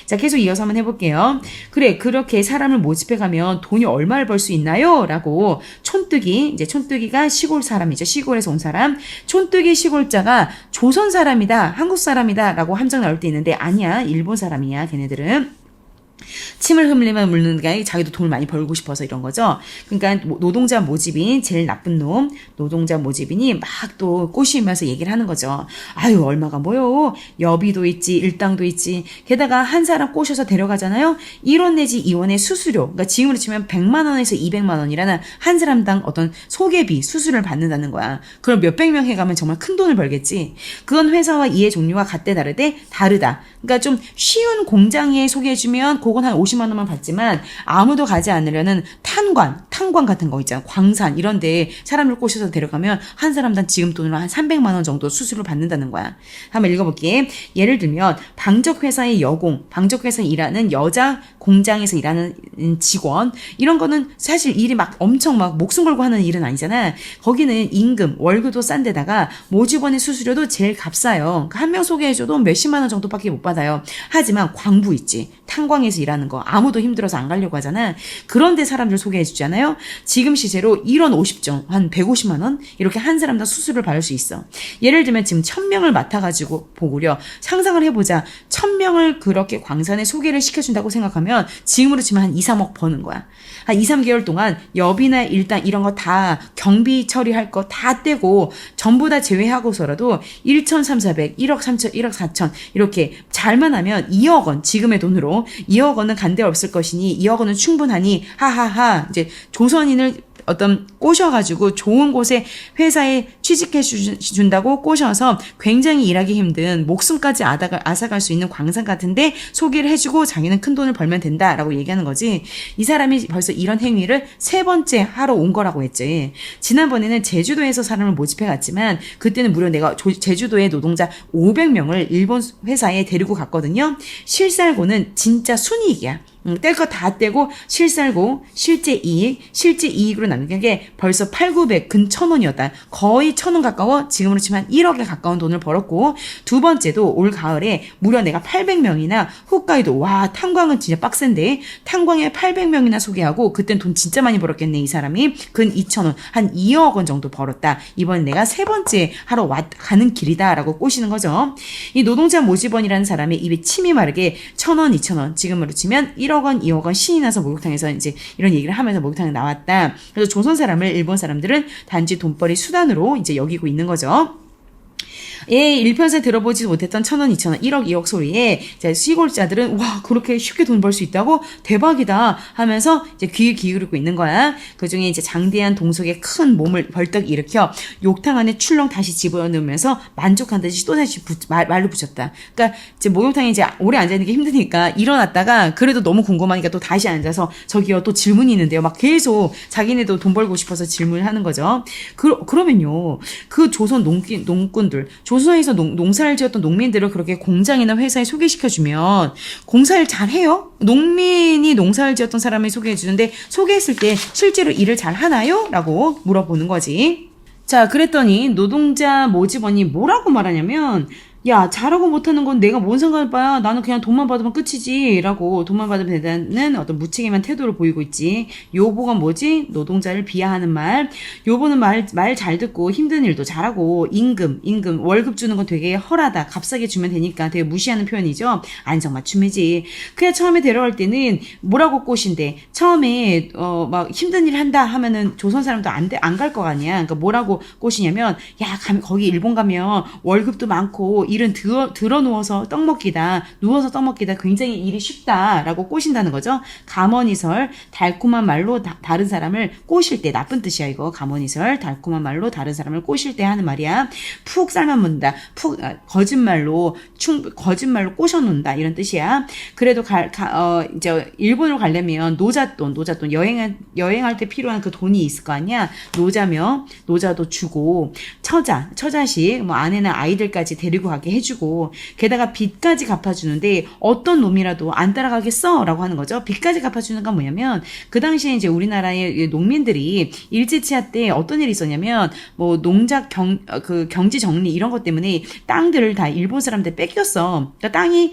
자, 계속 이어서 한번 해볼게요. 그래, 그렇게 사람을 모집해가면 돈이 얼마를 벌 수 있나요? 라고 이제 촌뜨기가 시골 사람이죠. 시골에서 온 사람. 촌뜨기 시골자가 조선 사람이다, 한국 사람이다 라고 함정 나올 때 있는데 아니야, 일본 사람이야, 걔네들은. 침을 흘리면 물는 게 자기도 돈을 많이 벌고 싶어서 이런 거죠. 그러니까 노동자 모집인 제일 나쁜 놈, 노동자 모집인이 막 또 꼬시면서 얘기를 하는 거죠. 아유, 얼마가 뭐요? 여비도 있지, 일당도 있지. 게다가 한 사람 꼬셔서 데려가잖아요. 1원 내지 2원의 수수료. 그러니까 지금으로 치면 100만 원에서 200만 원이라는 한 사람당 어떤 소개비, 수수료를 받는다는 거야. 그럼 몇백 명 해가면 정말 큰 돈을 벌겠지. 그건 회사와 이해 종류가 같대 다르대 다르다. 그러니까 좀 쉬운 공장에 소개해주면 그건 한 50만 원만 받지만 아무도 가지 않으려는 탄광 같은 거 있잖아. 광산 이런 데 사람을 꼬셔서 데려가면 한 사람당 지금 돈으로 한 300만 원 정도 수수료를 받는다는 거야. 한번 읽어볼게. 예를 들면 방적회사의 여공, 방적회사에 일하는 여자 공장에서 일하는 직원 이런 거는 사실 일이 막 엄청 막 목숨 걸고 하는 일은 아니잖아. 거기는 임금, 월급도 싼 데다가 모직원의 수수료도 제일 값싸요. 한 명 소개해줘도 몇십만 원 정도밖에 못 받아요. 하지만 광부 있지. 탄광에서 일하는 거 아무도 힘들어서 안 가려고 하잖아. 그런데 사람들 소개해주잖아요. 지금 시세로 1원 50정, 한 150만 원 이렇게 한 사람당 수수료를 받을 수 있어. 예를 들면 지금 1000명을 맡아가지고 보구려. 상상을 해보자. 1000명을 그렇게 광산에 소개를 시켜준다고 생각하면 지금으로 치면 한 2, 3억 버는 거야. 한 2, 3개월 동안 여비나 일당 이런 거 다 경비 처리할 거 다 떼고 전부 다 제외하고서라도 1,300, 1억 3천, 1억 4천 이렇게 잘만 하면 2억 원 지금의 돈으로 2억 원은 간대 없을 것이니 2억 원은 충분하니 하하하 이제 조선인을 어떤 꼬셔가지고 좋은 곳에 회사에 취직해 준다고 꼬셔서 굉장히 일하기 힘든 목숨까지 앗아갈 수 있는 광산 같은데 소개를 해주고 자기는 큰 돈을 벌면 된다라고 얘기하는 거지. 이 사람이 벌써 이런 행위를 3번째 하러 온 거라고 했지. 지난번에는 제주도에서 사람을 모집해 갔지만 그때는 무려 내가 제주도의 노동자 500명을 일본 회사에 데리고 갔거든요. 실살고는 진짜 순이익이야. 뗄 거 다 떼고 실살고 실제 이익으로 남긴 게 벌써 8,900 근 1,000원이었다. 거의 1,000원 가까워 지금으로 치면 1억에 가까운 돈을 벌었고 두 번째도 올 가을에 무려 내가 800명이나 홋카이도 와 탄광은 진짜 빡센데 탄광에 800명이나 소개하고 그땐 돈 진짜 많이 벌었겠네 이 사람이 근 2,000원 한 2억 원 정도 벌었다. 이번 내가 3번째 하러 가는 길이다라고 꼬시는 거죠. 이 노동자 모집원이라는 사람의 입에 침이 마르게 1,000원 2,000원 지금으로 치면 1억 원, 2억 원 신이 나서 목욕탕에서 이제 이런 얘기를 하면서 목욕탕에 나왔다. 그래서 조선 사람을 일본 사람들은 단지 돈벌이 수단으로 이제 여기고 있는 거죠. 예, 일편에 들어보지 못했던 1,000원, 2,000원, 1억, 2억 소리에 시골자들은 와 그렇게 쉽게 돈 벌 수 있다고 대박이다 하면서 이제 귀를 기울이고 있는 거야. 그중에 이제 장대한 동석의 큰 몸을 벌떡 일으켜 욕탕 안에 출렁 다시 집어넣으면서 만족한 듯이 또 다시 말로 붙였다. 그러니까 이제 목욕탕에 이제 오래 앉아 있는 게 힘드니까 일어났다가 그래도 너무 궁금하니까 또 다시 앉아서 저기요 또 질문이 있는데요. 막 계속 자기네도 돈 벌고 싶어서 질문을 하는 거죠. 그러면요 그 조선 농꾼들 조선에서 농사를 지었던 농민들을 그렇게 공장이나 회사에 소개시켜주면 공사를 잘해요? 농민이 농사를 지었던 사람을 소개해주는데 소개했을 때 실제로 일을 잘하나요? 라고 물어보는 거지. 자, 그랬더니 노동자 모집원이 뭐라고 말하냐면 야, 잘하고 못하는 건 내가 뭔 상관을 봐야 나는 그냥 돈만 받으면 끝이지 라고 돈만 받으면 된다는 어떤 무책임한 태도를 보이고 있지. 요보가 뭐지? 노동자를 비하하는 말. 요보는 말 잘 듣고 힘든 일도 잘하고 임금 월급 주는 건 되게 헐하다 값싸게 주면 되니까 되게 무시하는 표현이죠. 안성맞춤이지. 그냥 처음에 데려갈 때는 뭐라고 꼬신대. 처음에 막 힘든 일 한다 하면은 조선 사람도 안 갈 거 아니야. 그러니까 뭐라고 꼬시냐면 야 거기 일본 가면 월급도 많고 일은 들어 누워서 떡 먹기다. 누워서 떡 먹기다. 굉장히 일이 쉽다라고 꼬신다는 거죠. 가머니설, 달콤한 말로 다른 사람을 꼬실 때, 나쁜 뜻이야 이거. 가머니설, 달콤한 말로 다른 사람을 꼬실 때 하는 말이야. 푹 삶아 먹는다. 거짓말로 꼬셔놓는다 이런 뜻이야. 그래도 이제 일본으로 가려면 노잣돈 여행할 때 필요한 그 돈이 있을 거 아니야. 노자도 주고 처자식 뭐 아내나 아이들까지 데리고 가게 해주고 게다가 빚까지 갚아주는데 어떤 놈이라도 안 따라가겠어라고 하는 거죠. 빚까지 갚아주는 건 뭐냐면 그 당시에 이제 우리나라의 농민들이 일제치하 때 어떤 일이 있었냐면 뭐 농작 경지 정리 이런 것 때문에 땅들을 다 일본 사람들 뺏겼어. 그러니까 땅이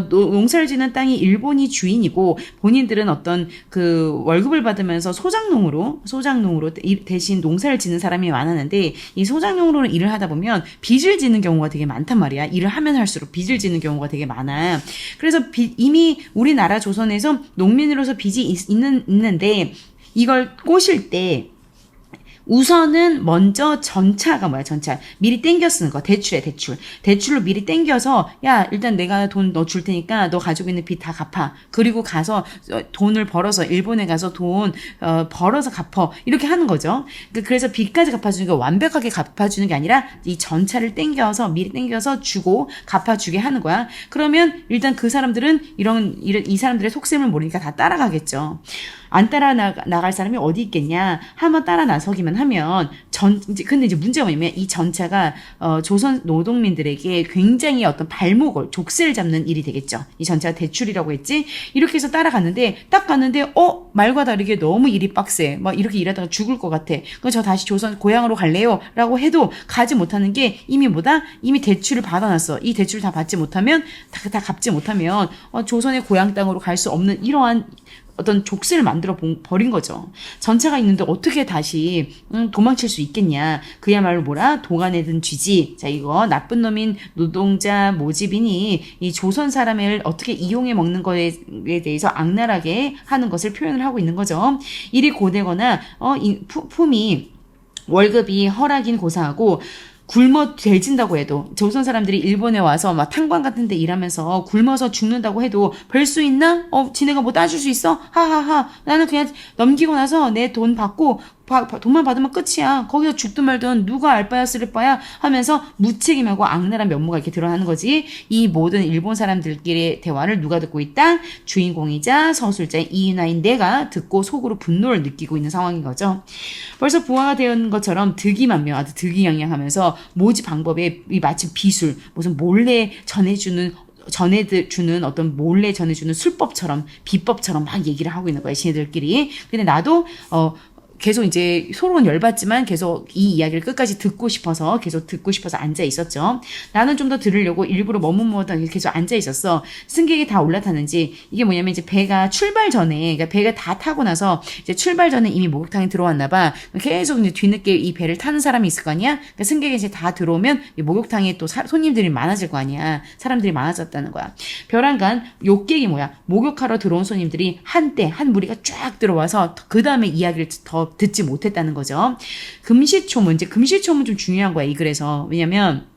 농사를 짓는 땅이 일본이 주인이고 본인들은 어떤 그 월급을 받으면서 소작농으로 대신 농사를 짓는 사람이 많았는데 이 소작농으로 일을 하다 보면 빚을 짓는 경우가 되게 많단 말이야. 일을 하면 할수록 빚을 짓는 경우가 되게 많아. 그래서 이미 우리나라 조선에서 농민으로서 빚이 있는데 이걸 꼬실 때 우선은 먼저 전차가 뭐야, 전차. 미리 땡겨 쓰는 거. 대출로 미리 땡겨서, 야, 일단 내가 돈 너 줄 테니까 너 가지고 있는 빚 다 갚아. 그리고 가서 돈을 벌어서, 일본에 가서 돈, 벌어서 갚어. 이렇게 하는 거죠. 그래서 빚까지 갚아주는 게 완벽하게 갚아주는 게 아니라 이 전차를 미리 땡겨서 주고 갚아주게 하는 거야. 그러면 일단 그 사람들은 이 사람들의 속셈을 모르니까 다 따라가겠죠. 안 따라 나갈 사람이 어디 있겠냐. 한번 따라 나서기만 하면 근데 이제 문제가 뭐냐면 이 전차가 조선 노동민들에게 굉장히 어떤 발목을 족쇄를 잡는 일이 되겠죠. 이 전차가 대출이라고 했지. 이렇게 해서 따라갔는데 딱 갔는데 말과 다르게 너무 일이 빡세. 막 이렇게 일하다가 죽을 것 같아. 그럼 저 다시 조선 고향으로 갈래요라고 해도 가지 못하는 게 이미 대출을 받아놨어. 이 대출을 다 받지 못하면 다 갚지 못하면 조선의 고향 땅으로 갈 수 없는 이러한 어떤 족쇄를 만들어 버린 거죠. 전차가 있는데 어떻게 다시 도망칠 수 있겠냐. 그야말로 도간에 든 쥐지. 자, 이거 나쁜 놈인 노동자 모집인이 이 조선 사람을 어떻게 이용해 먹는 거에 대해서 악랄하게 하는 것을 표현을 하고 있는 거죠. 일이 고되거나 품이 월급이 허락인 고사하고 굶어 돼진다고 해도 조선 사람들이 일본에 와서 막 탄광 같은 데 일하면서 굶어서 죽는다고 해도 별 수 있나? 지네가 뭐 따줄 수 있어? 하하하. 나는 그냥 넘기고 나서 내 돈 받고 돈만 받으면 끝이야. 거기서 죽든 말든 누가 알바야 쓰릴바야 하면서 무책임하고 악랄한 면모가 이렇게 드러나는 거지. 이 모든 일본 사람들끼리의 대화를 누가 듣고 있다? 주인공이자 서술자인 이인화인 내가 듣고 속으로 분노를 느끼고 있는 상황인 거죠. 벌써 부화가 되는 것처럼 득이만명하듯 득이양양하면서 모집 방법에 마치 비술, 무슨 몰래 전해주는 어떤 몰래 전해주는 술법처럼 비법처럼 막 얘기를 하고 있는 거야, 지네들끼리. 근데 나도 계속 이제 서로는 열받지만 계속 이 이야기를 끝까지 듣고 싶어서 앉아 있었죠. 나는 좀 더 들으려고 일부러 머뭇머뭇하게 계속 앉아 있었어. 승객이 다 올라탔는지. 이게 뭐냐면 이제 배가 출발 전에, 그러니까 배가 다 타고 나서 이제 출발 전에 이미 목욕탕에 들어왔나 봐. 계속 이제 뒤늦게 이 배를 타는 사람이 있을 거 아니야? 그러니까 승객이 이제 다 들어오면 목욕탕에 또 손님들이 많아질 거 아니야. 사람들이 많아졌다는 거야. 벼랑간 욕객이 뭐야? 목욕하러 들어온 손님들이 한 무리가 쫙 들어와서 그 다음에 이야기를 더 듣지 못했다는 거죠. 금시초문 좀 중요한 거야, 이 글에서. 왜냐면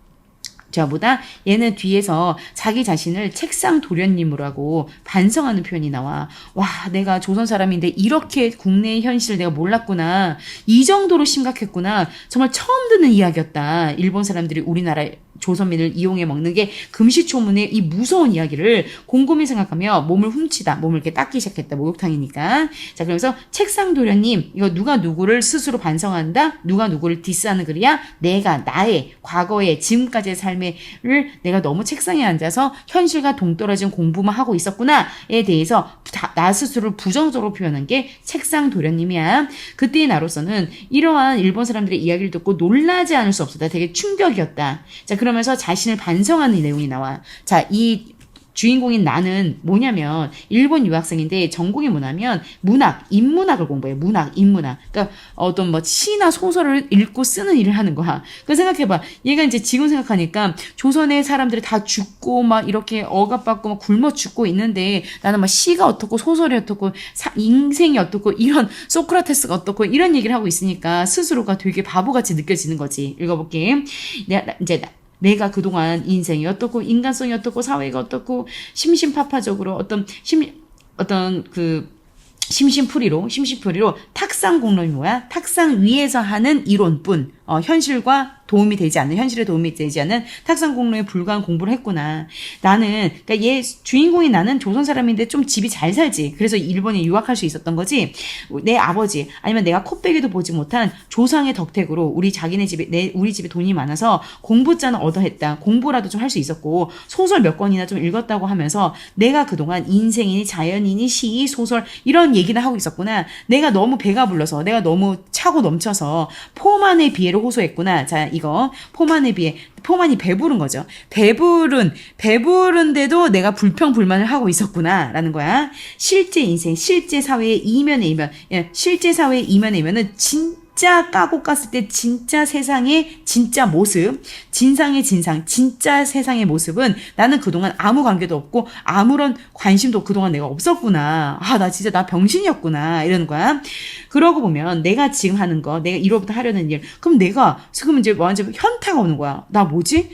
저보다 얘는 뒤에서 자기 자신을 책상 도련님으로 하고 반성하는 표현이 나와. 와, 내가 조선 사람인데 이렇게 국내의 현실을 내가 몰랐구나. 이 정도로 심각했구나. 정말 처음 듣는 이야기였다. 일본 사람들이 우리나라 조선민을 이용해 먹는 게 금시초문의 이 무서운 이야기를 곰곰이 생각하며 몸을 이렇게 닦기 시작했다. 목욕탕이니까. 자, 그러면서 책상 도련님, 이거 누가 누구를 스스로 반성한다? 누가 누구를 디스하는 글이야? 내가 나의 과거의 지금까지의 삶을 내가 너무 책상에 앉아서 현실과 동떨어진 공부만 하고 있었구나에 대해서 나 스스로를 부정적으로 표현한 게 책상 도련님이야. 그때의 나로서는 이러한 일본 사람들의 이야기를 듣고 놀라지 않을 수 없었다. 되게 충격이었다. 자, 그러면서 자신을 반성하는 내용이 나와. 자, 이 주인공인 나는 뭐냐면 일본 유학생인데 전공이 뭐냐면 인문학을 공부해. 인문학. 그러니까 어떤 뭐 시나 소설을 읽고 쓰는 일을 하는 거야. 그 생각해봐. 얘가 이제 지금 생각하니까 조선의 사람들이 다 죽고 막 이렇게 억압받고 막 굶어 죽고 있는데 나는 막 시가 어떻고 소설이 어떻고 인생이 어떻고 이런 소크라테스가 어떻고 이런 얘기를 하고 있으니까 스스로가 되게 바보같이 느껴지는 거지. 읽어볼게. 내가 이제 내가 그동안 인생이 어떻고 인간성이 어떻고 사회가 어떻고 심심파파적으로 심심풀이로 탁상 공론이 뭐야? 탁상 위에서 하는 이론뿐 현실과 도움이 되지 않는, 현실에 도움이 되지 않는 탁상 공론에 불과한 공부를 했구나. 나는, 그러니까 얘 주인공이 나는 조선 사람인데 좀 집이 잘 살지. 그래서 일본에 유학할 수 있었던 거지. 내 아버지 아니면 내가 코빼기도 보지 못한 조상의 덕택으로 우리 집에 돈이 많아서 공부자는 얻어했다. 공부라도 좀 할 수 있었고 소설 몇 권이나 좀 읽었다고 하면서 내가 그동안 인생이니 자연이니 시, 소설 이런 얘기를 하고 있었구나. 내가 너무 배가 불러서, 내가 너무 차고 넘쳐서 포만의 비애를 호소했구나. 자, 이거 포만에 비해 포만이 배부른 거죠. 배부른데도 내가 불평불만을 하고 있었구나라는 거야. 실제 인생, 실제 사회의 이면의 이면, 실제 사회의 이면의 이면은 진짜 까고 깠을 때 진짜 세상의 진짜 모습, 진상의 진상, 진짜 세상의 모습은 나는 그동안 아무 관계도 없고 아무런 관심도 그동안 내가 없었구나. 나 진짜 나 병신이었구나. 이러는 거야. 그러고 보면 내가 지금 하는 거, 내가 1호부터 하려는 일, 그럼 내가 지금 이제 완전 현타가 오는 거야. 나 뭐지?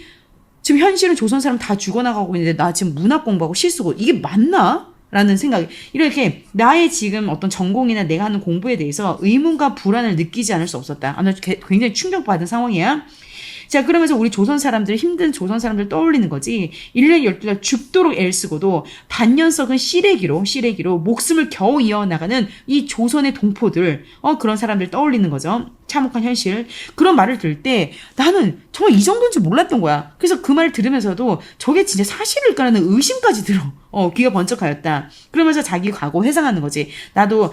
지금 현실은 조선 사람 다 죽어나가고 있는데 나 지금 문학 공부하고 실수고 이게 맞나? 라는 생각이, 이렇게 나의 지금 어떤 전공이나 내가 하는 공부에 대해서 의문과 불안을 느끼지 않을 수 없었다. 나 굉장히 충격받은 상황이야. 자, 그러면서 우리 조선 사람들, 힘든 조선 사람들 떠올리는 거지. 1년 12달 죽도록 애를 쓰고도 단년 썩은 씨래기로 목숨을 겨우 이어나가는 이 조선의 동포들, 그런 사람들 떠올리는 거죠. 참혹한 현실. 그런 말을 들을 때 나는 정말 이 정도인지 몰랐던 거야. 그래서 그 말을 들으면서도 저게 진짜 사실일까라는 의심까지 들어. 귀가 번쩍하였다. 그러면서 자기 과거 회상하는 거지. 나도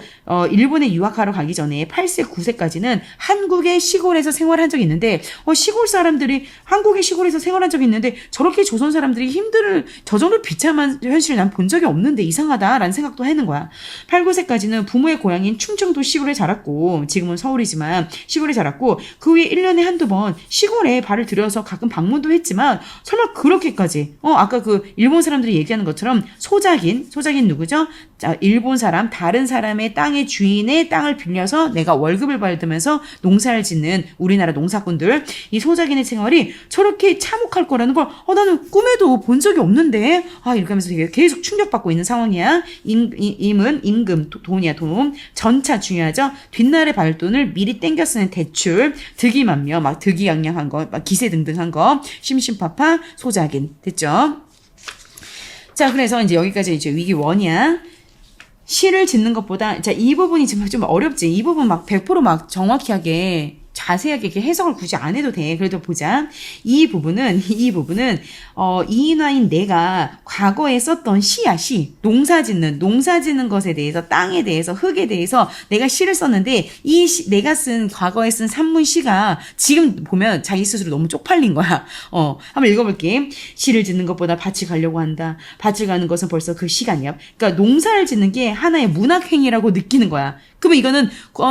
일본에 유학하러 가기 전에 8세, 9세까지는 한국의 시골에서 생활한 적이 있는데 시골 사람들이 한국의 시골에서 생활한 적이 있는데 저렇게 조선 사람들이 저 정도 비참한 현실을 난 본 적이 없는데 이상하다라는 생각도 하는 거야. 8, 9세까지는 부모의 고향인 충청도 시골에 자랐고 지금은 서울이지만 시골에 자랐고 그 후에 1년에 한두 번 시골에 발을 들여서 가끔 방문도 했지만 설마 그렇게까지 아까 그 일본 사람들이 얘기하는 것처럼 소작인 누구죠? 자, 일본 사람, 다른 사람의 땅의 주인의 땅을 빌려서 내가 월급을 받으면서 농사를 짓는 우리나라 농사꾼들, 이 소작인의 생활이 저렇게 참혹할 거라는 걸 나는 꿈에도 본 적이 없는데 이렇게 하면서 되게 계속 충격받고 있는 상황이야. 임은 임금, 돈이야 돈. 전차 중요하죠. 뒷날의 발돈을 미리 땡겨 쓰는 대출, 득이만며 막 득이양양한 거, 막 기세등등한 거, 심심파파, 소작인. 됐죠? 자, 그래서 이제 여기까지 이제 위기 1이야. 시를 짓는 것보다, 자, 이 부분이 좀 어렵지. 이 부분 막 100% 정확하게 자세하게 이렇게 해석을 굳이 안 해도 돼. 그래도 보자. 이 부분은 이인화인 내가 과거에 썼던 시야, 시. 농사 짓는 것에 대해서, 땅에 대해서, 흙에 대해서 내가 시를 썼는데, 내가 과거에 쓴 산문 시가 지금 보면 자기 스스로 너무 쪽팔린 거야. 한번 읽어볼게. 시를 짓는 것보다 밭을 가려고 한다. 밭을 가는 것은 벌써 그 시간이야. 그러니까 농사를 짓는 게 하나의 문학행위라고 느끼는 거야. 그러면 이거는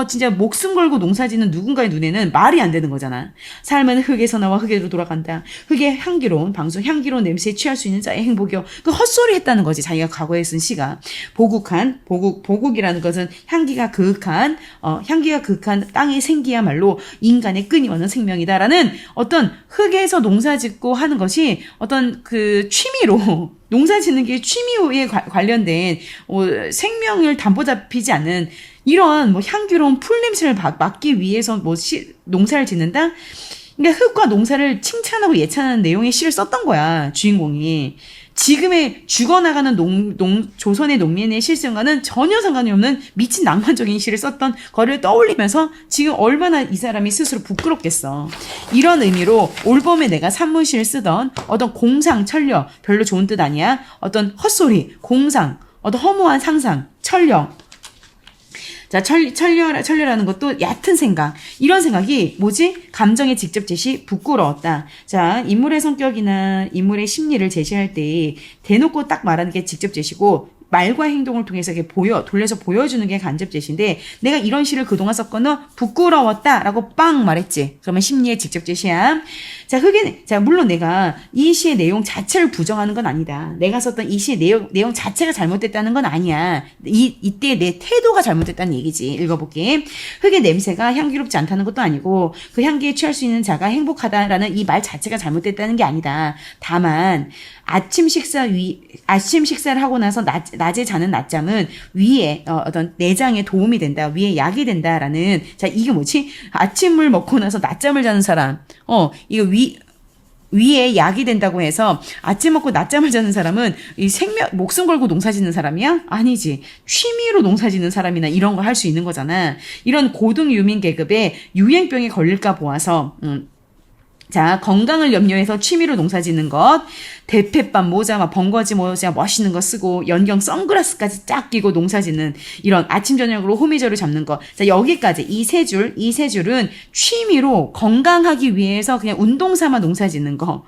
진짜 목숨 걸고 농사 짓는 누군가의 눈에는 말이 안 되는 거잖아. 삶은 흙에서 나와 흙으로 돌아간다. 흙의 향기로운 방송, 향기로운 냄새에 취할 수 있는 자의 행복이요. 그 헛소리 했다는 거지. 자기가 과거에 쓴 시가. 보국이라는 것은 향기가 그윽한 땅의 생기야말로 인간의 끊임없는 생명이다라는 어떤 흙에서 농사 짓고 하는 것이 어떤 그 취미로 농사 짓는 게 취미에 관련된 생명을 담보잡히지 않는 이런 향기로운 풀 냄새를 맡기 위해서 농사를 짓는다? 그러니까 흙과 농사를 칭찬하고 예찬하는 내용의 시를 썼던 거야, 주인공이. 지금의 죽어나가는 조선의 농민의 실생과는 전혀 상관이 없는 미친 낭만적인 시를 썼던 거를 떠올리면서 지금 얼마나 이 사람이 스스로 부끄럽겠어. 이런 의미로 올봄에 내가 산문시를 쓰던 어떤 공상, 천려, 별로 좋은 뜻 아니야? 어떤 헛소리, 공상, 어떤 허무한 상상, 천려. 자, 천려라는 것도 얕은 생각. 이런 생각이 감정의 직접 제시, 부끄러웠다. 자, 인물의 성격이나 인물의 심리를 제시할 때 대놓고 딱 말하는 게 직접 제시고 말과 행동을 통해서 이렇게 돌려서 보여주는 게 간접제시인데, 내가 이런 시를 그동안 썼거든 부끄러웠다라고 빵 말했지. 그러면 심리의 직접 제시야. 자, 물론 내가 이 시의 내용 자체를 부정하는 건 아니다. 내가 썼던 이 시의 내용 자체가 잘못됐다는 건 아니야. 이때 내 태도가 잘못됐다는 얘기지. 읽어볼게. 흙의 냄새가 향기롭지 않다는 것도 아니고, 그 향기에 취할 수 있는 자가 행복하다라는 이 말 자체가 잘못됐다는 게 아니다. 다만, 아침 식사를 하고 나서 낮에 자는 낮잠은 위에 어떤 내장에 도움이 된다. 위에 약이 된다라는. 자, 이게 뭐지? 아침을 먹고 나서 낮잠을 자는 사람. 이거 위에 약이 된다고 해서 아침 먹고 낮잠을 자는 사람은 이 목숨 걸고 농사 짓는 사람이야? 아니지. 취미로 농사 짓는 사람이나 이런 거 할 수 있는 거잖아. 이런 고등 유민 계급에 유행병에 걸릴까 보아서, 자, 건강을 염려해서 취미로 농사 짓는 것, 대패밥 모자, 막 번거지 모자 멋있는 거 쓰고, 연경 선글라스까지 쫙 끼고 농사 짓는 이런 아침, 저녁으로 호미저를 잡는 것. 자, 여기까지 이 세 줄은 취미로 건강하기 위해서 그냥 운동 삼아 농사 짓는 거.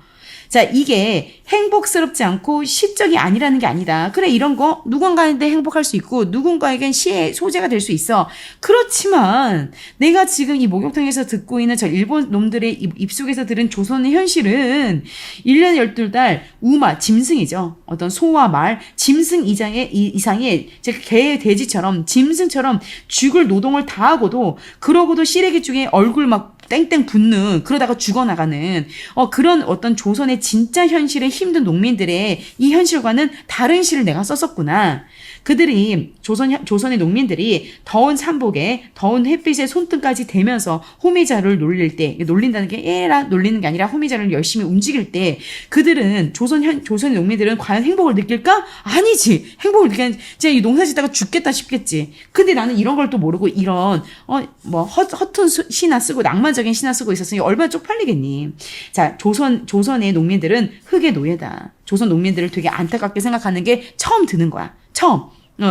자, 이게 행복스럽지 않고 시적이 아니라는 게 아니다. 그래, 이런 거 누군가한테 행복할 수 있고 누군가에겐 시의 소재가 될 수 있어. 그렇지만 내가 지금 이 목욕탕에서 듣고 있는 저 일본 놈들의 입속에서 들은 조선의 현실은 1년 12달 우마, 짐승이죠. 어떤 소와 말, 짐승 이상의 개, 돼지처럼 짐승처럼 죽을 노동을 다 하고도, 그러고도 시래기 중에 얼굴 막 땡땡 붓는, 그러다가 죽어나가는 그런 어떤 조선의 진짜 현실에 힘든 농민들의 이 현실과는 다른 시를 내가 썼었구나. 그들이 조선의 농민들이 더운 삼복에 더운 햇빛에 손등까지 대면서 호미자를 놀릴 때, 놀린다는 게 애라 놀리는 게 아니라 호미자를 열심히 움직일 때, 그들은 조선의 농민들은 과연 행복을 느낄까? 아니지. 행복을 느끼는, 진짜 이 농사 짓다가 죽겠다 싶겠지. 근데 나는 이런 걸 또 모르고 이런 허튼 시나 쓰고 낭만적인 시나 쓰고 있었으니 얼마나 쪽팔리겠니. 자, 조선의 농민들은 흙의 노예다. 조선 농민들을 되게 안타깝게 생각하는 게 처음 드는 거야. 처음.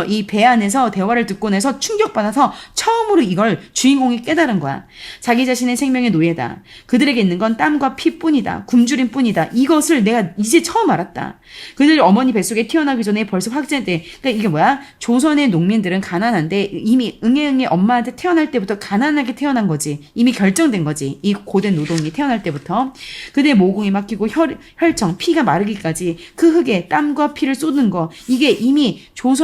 이 배 안에서 대화를 듣고 나서 충격받아서 처음으로 이걸 주인공이 깨달은 거야. 자기 자신의 생명의 노예다. 그들에게 있는 건 땀과 피뿐이다. 굶주림 뿐이다. 이것을 내가 이제 처음 알았다. 그들이 어머니 뱃속에 태어나기 전에 벌써 확진돼. 그러니까 이게 뭐야? 조선의 농민들은 가난한데 이미 응애 엄마한테 태어날 때부터 가난하게 태어난 거지. 이미 결정된 거지. 이 고된 노동이 태어날 때부터. 그들의 모공이 막히고 혈청, 피가 마르기까지 그 흙에 땀과 피를 쏟는 거. 이게 이미 조선의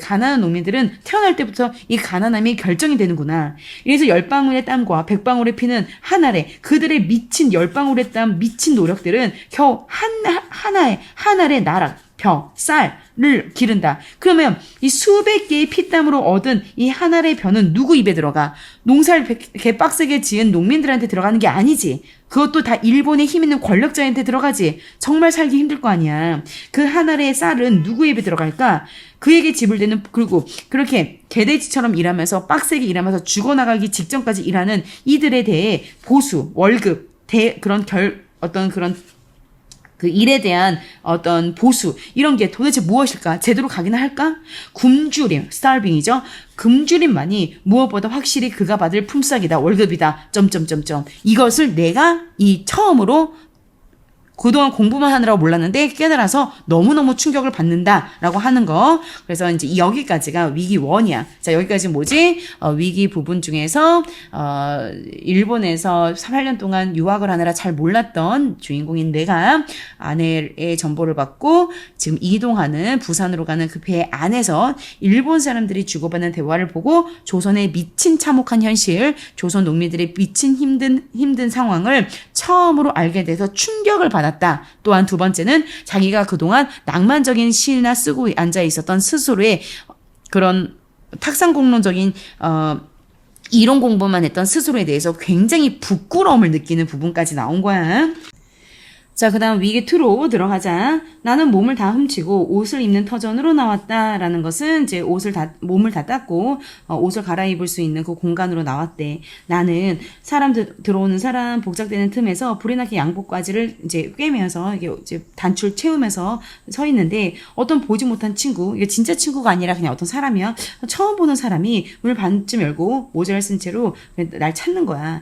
가난한 농민들은 태어날 때부터 이 가난함이 결정이 되는구나. 이래서 10방울의 땀과 100방울의 피는 하나래. 그들의 미친 10방울의 땀, 미친 노력들은 겨우 한 알의 나락, 벼, 쌀을 기른다. 그러면 이 수백 개의 피땀으로 얻은 이 한 알의 벼는 누구 입에 들어가? 농사를 개빡세게 지은 농민들한테 들어가는 게 아니지. 그것도 다 일본의 힘 있는 권력자한테 들어가지. 정말 살기 힘들 거 아니야. 그 한 알의 쌀은 누구 입에 들어갈까? 그에게 지불되는, 그리고 그렇게 개돼지처럼 일하면서 빡세게 일하면서 죽어나가기 직전까지 일하는 이들에 대해 보수, 월급, 그 일에 대한 어떤 보수, 이런 게 도대체 무엇일까? 제대로 가기나 할까? 굶주림, starving이죠. 굶주림만이 무엇보다 확실히 그가 받을 품삯이다, 월급이다, 점점점점. 이것을 내가 처음으로 그동안 공부만 하느라고 몰랐는데 깨달아서 너무너무 충격을 받는다라고 하는 거. 그래서 이제 여기까지가 위기 1이야. 자, 여기까지 뭐지? 위기 부분 중에서 일본에서 8년 동안 유학을 하느라 잘 몰랐던 주인공인 내가 아내의 전보를 받고 지금 이동하는 부산으로 가는 그 배 안에서 일본 사람들이 주고받는 대화를 보고 조선의 미친 참혹한 현실, 조선 농민들의 미친 힘든 상황을 처음으로 알게 돼서 충격을 받았다. 또한 두 번째는 자기가 그동안 낭만적인 시나 쓰고 앉아 있었던 스스로의 그런 탁상공론적인 이론 공부만 했던 스스로에 대해서 굉장히 부끄러움을 느끼는 부분까지 나온 거야. 자, 그 다음 위기 2로 들어가자. 나는 몸을 다 훔치고 옷을 입는 터전으로 나왔다라는 것은 이제 몸을 다 닦고 옷을 갈아입을 수 있는 그 공간으로 나왔대. 나는 들어오는 사람 복작되는 틈에서 불이 나게 양복까지를 이제 꿰매서 이게 이제 단추를 채우면서 서 있는데 어떤 보지 못한 친구, 이게 진짜 친구가 아니라 그냥 어떤 사람이야. 처음 보는 사람이 문을 반쯤 열고 모자를 쓴 채로 날 찾는 거야.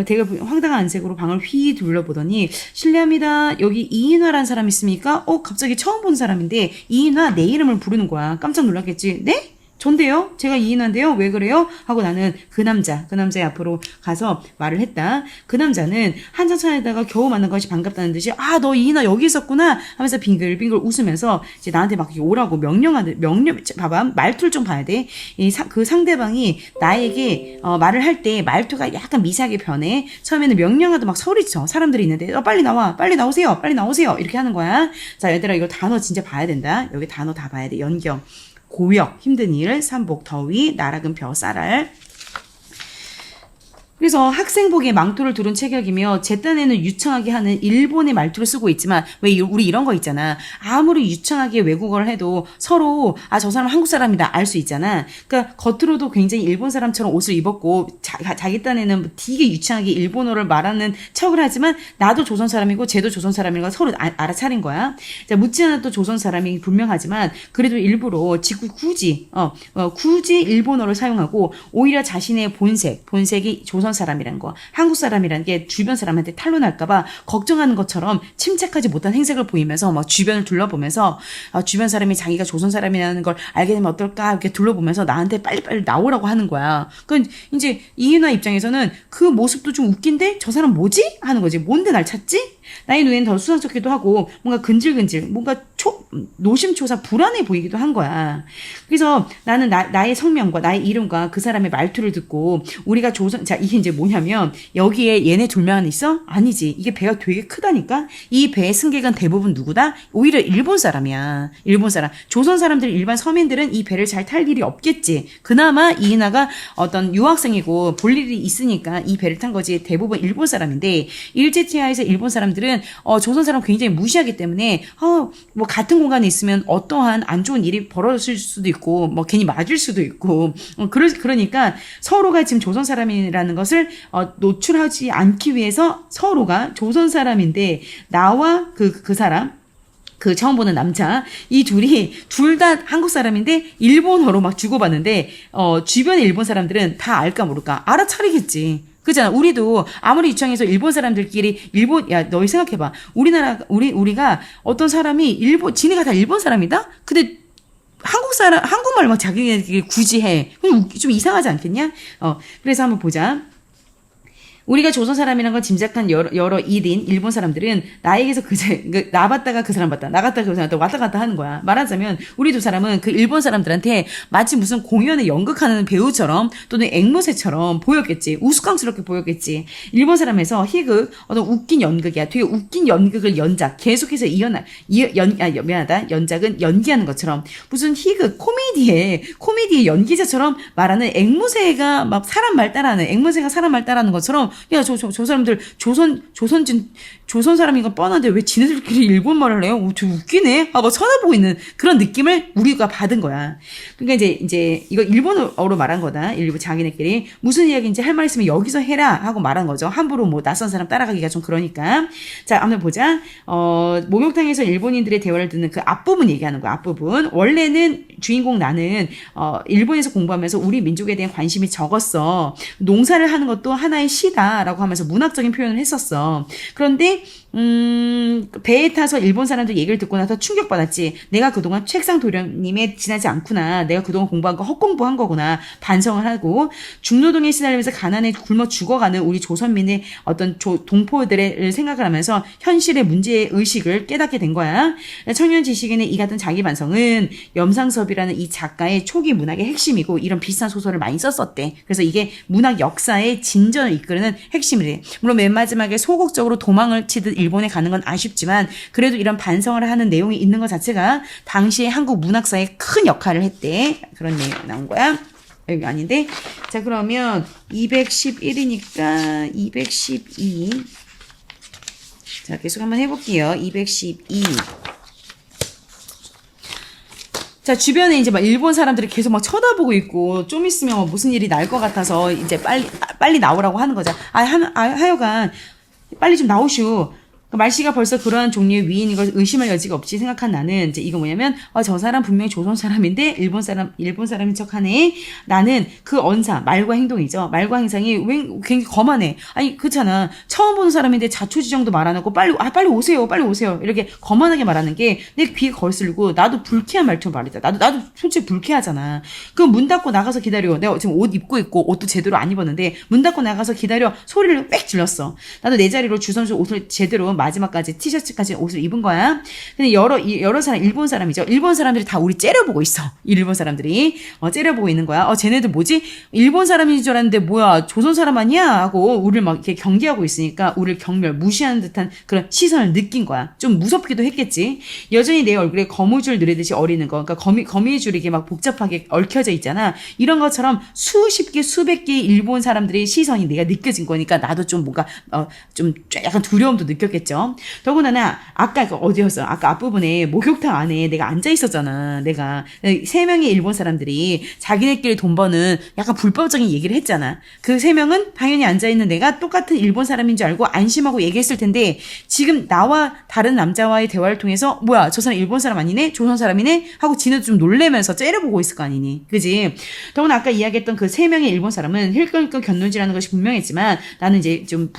되게 황당한 안색으로 방을 휘 둘러보더니 실례합니다. 여기 이인화라는 사람 있습니까? 갑자기 처음 본 사람인데 이인화 내 이름을 부르는 거야. 깜짝 놀랐겠지. 네? 전데요? 제가 이인화인데요? 왜 그래요? 하고 나는 그 남자의 앞으로 가서 말을 했다. 그 남자는 한참 차에다가 겨우 만난 것이 반갑다는 듯이 너 이인화 여기 있었구나 하면서 빙글빙글 웃으면서 이제 나한테 막 오라고 명령 봐봐. 말투를 좀 봐야 돼. 그 상대방이 나에게 말을 할 때 말투가 약간 미세하게 변해. 처음에는 명령하도 막 소리쳐. 사람들이 있는데 빨리 나와. 빨리 나오세요. 빨리 나오세요. 이렇게 하는 거야. 자, 얘들아 이거 단어 진짜 봐야 된다. 여기 단어 다 봐야 돼. 연경. 고역, 힘든 일, 삼복, 더위, 나락은 벼, 쌀알. 그래서 학생복에 망토를 두른 체격이며 제 딴에는 유창하게 하는 일본의 말투를 쓰고 있지만 왜 우리 이런 거 있잖아. 아무리 유창하게 외국어를 해도 서로 저 사람 한국 사람이다 알 수 있잖아. 그러니까 겉으로도 굉장히 일본 사람처럼 옷을 입었고 자기 딴에는 되게 유창하게 일본어를 말하는 척을 하지만 나도 조선 사람이고 쟤도 조선 사람인 걸 서로 알아차린 거야. 자, 묻지 않아도 조선 사람이 분명하지만 그래도 일부러 굳이 일본어를 사용하고 오히려 자신의 본색이 조선 사람이라는 거, 한국 사람이라는 게 주변 사람한테 탄로날까봐 걱정하는 것처럼 침착하지 못한 행색을 보이면서 막 주변을 둘러보면서 주변 사람이 자기가 조선 사람이라는 걸 알게 되면 어떨까 이렇게 둘러보면서 나한테 빨리빨리 나오라고 하는 거야. 그러니까 이제 이인화 입장에서는 그 모습도 좀 웃긴데 저 사람 뭐지? 하는 거지. 뭔데 날 찾지? 나의 눈에는 더 수상쩍기도 하고 뭔가 근질근질 뭔가 노심초사 불안해 보이기도 한 거야. 그래서 나는 나의 성명과 나의 이름과 그 사람의 말투를 듣고 우리가 자 이게 이제 뭐냐면 여기에 얘네 둘만 있어? 아니지. 이게 배가 되게 크다니까. 이 배의 승객은 대부분 누구다? 오히려 일본 사람이야. 일본 사람. 조선 사람들 일반 서민들은 이 배를 잘 탈 일이 없겠지. 그나마 이인하가 어떤 유학생이고 볼 일이 있으니까 이 배를 탄 거지. 대부분 일본 사람인데 일제치하에서 일본 사람들은 조선 사람 굉장히 무시하기 때문에 뭐 같은 공간에 있으면 어떠한 안 좋은 일이 벌어질 수도 있고 뭐 괜히 맞을 수도 있고 그러니까 서로가 지금 조선 사람이라는 것을 노출하지 않기 위해서 서로가 조선 사람인데 나와 그 사람 그 처음 보는 남자 이 둘 다 한국 사람인데 일본어로 막 주고받는데 주변의 일본 사람들은 다 알까 모를까 알아차리겠지. 그잖아. 우리도 아무리 유창해서 일본 사람들끼리 너희 생각해봐. 우리가 어떤 사람이 지네가 다 일본 사람이다? 근데 한국말 막 자기네들끼리 굳이 해. 그럼 좀 이상하지 않겠냐? 그래서 한번 보자. 우리가 조선 사람이라는 걸 짐작한 여러 일인 일본 사람들은 나에게서 나 봤다가 그 사람 봤다. 나 갔다가 그 사람 봤다. 왔다 갔다 하는 거야. 말하자면 우리 두 사람은 그 일본 사람들한테 마치 무슨 공연에 연극하는 배우처럼 또는 앵무새처럼 보였겠지. 우스꽝스럽게 보였겠지. 일본 사람에서 희극, 어떤 웃긴 연극이야. 되게 웃긴 연극을 계속해서 연작은 연기하는 것처럼 무슨 희극, 코미디의 연기자처럼 말하는 앵무새가 막 앵무새가 사람 말 따라하는 것처럼 야, 저 사람들 조선 사람인 건 뻔한데 왜 지네들끼리 일본 말을 해요? 저 웃기네. 막 쳐다보고 있는 그런 느낌을 우리가 받은 거야. 그러니까 이제 이거 일본어로 말한 거다. 일부 자기네끼리 무슨 이야기인지 할 말 있으면 여기서 해라 하고 말한 거죠. 함부로 뭐 낯선 사람 따라가기가 좀 그러니까. 자, 한번 보자. 목욕탕에서 일본인들의 대화를 듣는 그 앞부분 얘기하는 거야. 앞부분. 원래는 주인공 나는 일본에서 공부하면서 우리 민족에 대한 관심이 적었어. 농사를 하는 것도 하나의 시다라고 하면서 문학적인 표현을 했었어. 그런데 배에 타서 일본 사람들 얘기를 듣고 나서 충격받았지. 내가 그동안 책상 도련님에 지나지 않구나. 내가 그동안 공부한 거 헛공부한 거구나. 반성을 하고 중노동에 시달리면서 가난에 굶어 죽어가는 우리 조선민의 어떤 동포들의 생각을 하면서 현실의 문제의식을 깨닫게 된 거야. 청년 지식인의 이 같은 자기 반성은 염상섭이라는 이 작가의 초기 문학의 핵심이고 이런 비슷한 소설을 많이 썼었대. 그래서 이게 문학 역사의 진전을 이끄는 핵심이래. 물론 맨 마지막에 소극적으로 도망을 치듯 일본에 가는 건 아쉽지만 그래도 이런 반성을 하는 내용이 있는 것 자체가 당시에 한국 문학사에 큰 역할을 했대. 그런 내용이 나온 거야. 여기 아닌데. 자, 그러면 211이니까 212. 자, 계속 한번 해볼게요. 212. 자, 주변에 이제 막 일본 사람들이 계속 막 쳐다보고 있고, 좀 있으면 뭐 무슨 일이 날 것 같아서 이제 빨리 나오라고 하는 거죠. 하여간, 빨리 좀 나오시오. 말씨가 벌써 그러한 종류의 위인인 걸 의심할 여지가 없이 생각한 나는 이제 이거 뭐냐면 저 사람 분명히 조선 사람인데 일본 사람인 척하네. 나는 그 언사 말과 행동이죠. 말과 행상이 굉장히 거만해. 아니 그렇잖아. 처음 보는 사람인데 자초지종도 말 안 하고 빨리 오세요. 빨리 오세요. 이렇게 거만하게 말하는 게 내 귀에 거슬리고 나도 불쾌한 말투로 말했다. 나도 솔직히 불쾌하잖아. 그럼 문 닫고 나가서 기다려. 내가 지금 옷 입고 있고 옷도 제대로 안 입었는데 문 닫고 나가서 기다려. 소리를 빽 질렀어. 나도 내 자리로 주선수 옷을 제대로 마지막까지 티셔츠까지 옷을 입은 거야. 근데 여러 사람 일본 사람이죠. 일본 사람들이 다 우리 째려보고 있어. 일본 사람들이 째려보고 있는 거야. 쟤네들 뭐지? 일본 사람인 줄 알았는데 뭐야? 조선 사람 아니야? 하고 우리를 막 이렇게 경계하고 있으니까 우리를 무시하는 듯한 그런 시선을 느낀 거야. 좀 무섭기도 했겠지. 여전히 내 얼굴에 거미줄 누르듯이 어리는 거. 그러니까 거미줄이 이게 막 복잡하게 얽혀져 있잖아. 이런 것처럼 수십 개, 수백 개의 일본 사람들의 시선이 내가 느껴진 거니까 나도 좀 뭔가 좀 약간 두려움도 느꼈겠죠. 더군다나 아까 어디였어? 아까 앞부분에 목욕탕 안에 내가 앉아 있었잖아. 내가 3명의 일본 사람들이 자기네끼리 돈 버는 약간 불법적인 얘기를 했잖아. 그 3명은 당연히 앉아 있는 내가 똑같은 일본 사람인 줄 알고 안심하고 얘기했을 텐데 지금 나와 다른 남자와의 대화를 통해서 뭐야 저 사람 일본 사람 아니네? 조선 사람이네? 하고 지네도 좀 놀래면서 째려보고 있을 거 아니니? 그지? 더구나 아까 이야기했던 그 3명의 일본 사람은 힐끔힐끔 곁눈질하는 것이 분명했지만 나는 이제 좀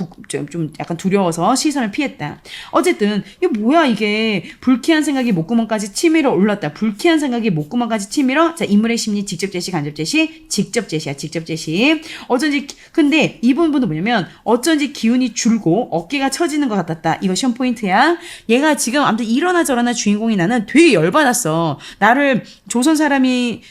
약간 두려워서 시선을 피했다. 어쨌든 이게 뭐야 이게 불쾌한 생각이 목구멍까지 치밀어 올랐다. 불쾌한 생각이 목구멍까지 치밀어 자 인물의 심리 직접 제시 간접 제시 직접 제시야 직접 제시. 어쩐지 근데 이 부분도 뭐냐면 어쩐지 기운이 줄고 어깨가 처지는 것 같았다. 이거 시험 포인트야. 얘가 지금 아무튼 이러나 저러나 주인공이 나는 되게 열받았어. 나를 조선 사람이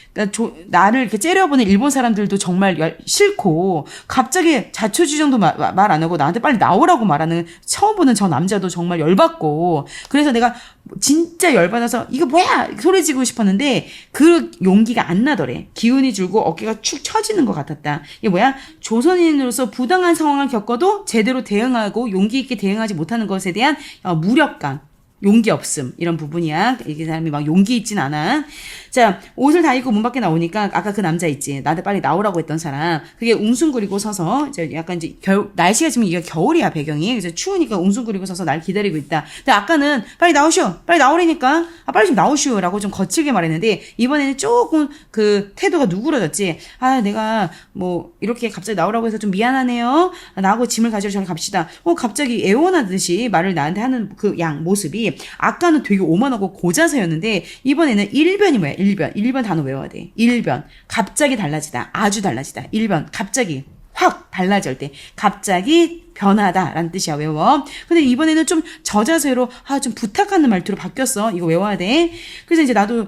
나를 이렇게 째려보는 일본 사람들도 정말 싫고 갑자기 자초지종도 말 안 하고 나한테 빨리 나오라고 말하는 처음 보는 저 남자도 정말 열받고 그래서 내가 진짜 열받아서 이거 뭐야 소리 지르고 싶었는데 그 용기가 안 나더래. 기운이 줄고 어깨가 축 처지는 것 같았다. 이게 뭐야? 조선인으로서 부당한 상황을 겪어도 제대로 대응하고 용기 있게 대응하지 못하는 것에 대한 무력감. 용기 없음 이런 부분이야. 이 사람이 막 용기 있진 않아. 자 옷을 다 입고 문 밖에 나오니까 아까 그 남자 있지 나한테 빨리 나오라고 했던 사람 그게 웅숭거리고 서서 이제 약간 이제 날씨가 지금 이게 겨울이야 배경이 그래서 추우니까 웅숭거리고 서서 날 기다리고 있다. 근데 아까는 빨리 나오시오 빨리 나오라니까 빨리 좀 나오시오라고 좀 거칠게 말했는데 이번에는 조금 그 태도가 누그러졌지. 내가 뭐 이렇게 갑자기 나오라고 해서 좀 미안하네요. 나하고 짐을 가지러 저리 갑시다. 갑자기 애원하듯이 말을 나한테 하는 그 모습이 아까는 되게 오만하고 고자세였는데 이번에는 일변이 뭐야? 일변 단어 외워야 돼. 일변 갑자기 달라지다. 아주 달라지다. 일변 갑자기 확 달라질 때 갑자기 변하다라는 뜻이야. 외워. 근데 이번에는 좀 저자세로 좀 부탁하는 말투로 바뀌었어. 이거 외워야 돼. 그래서 이제 나도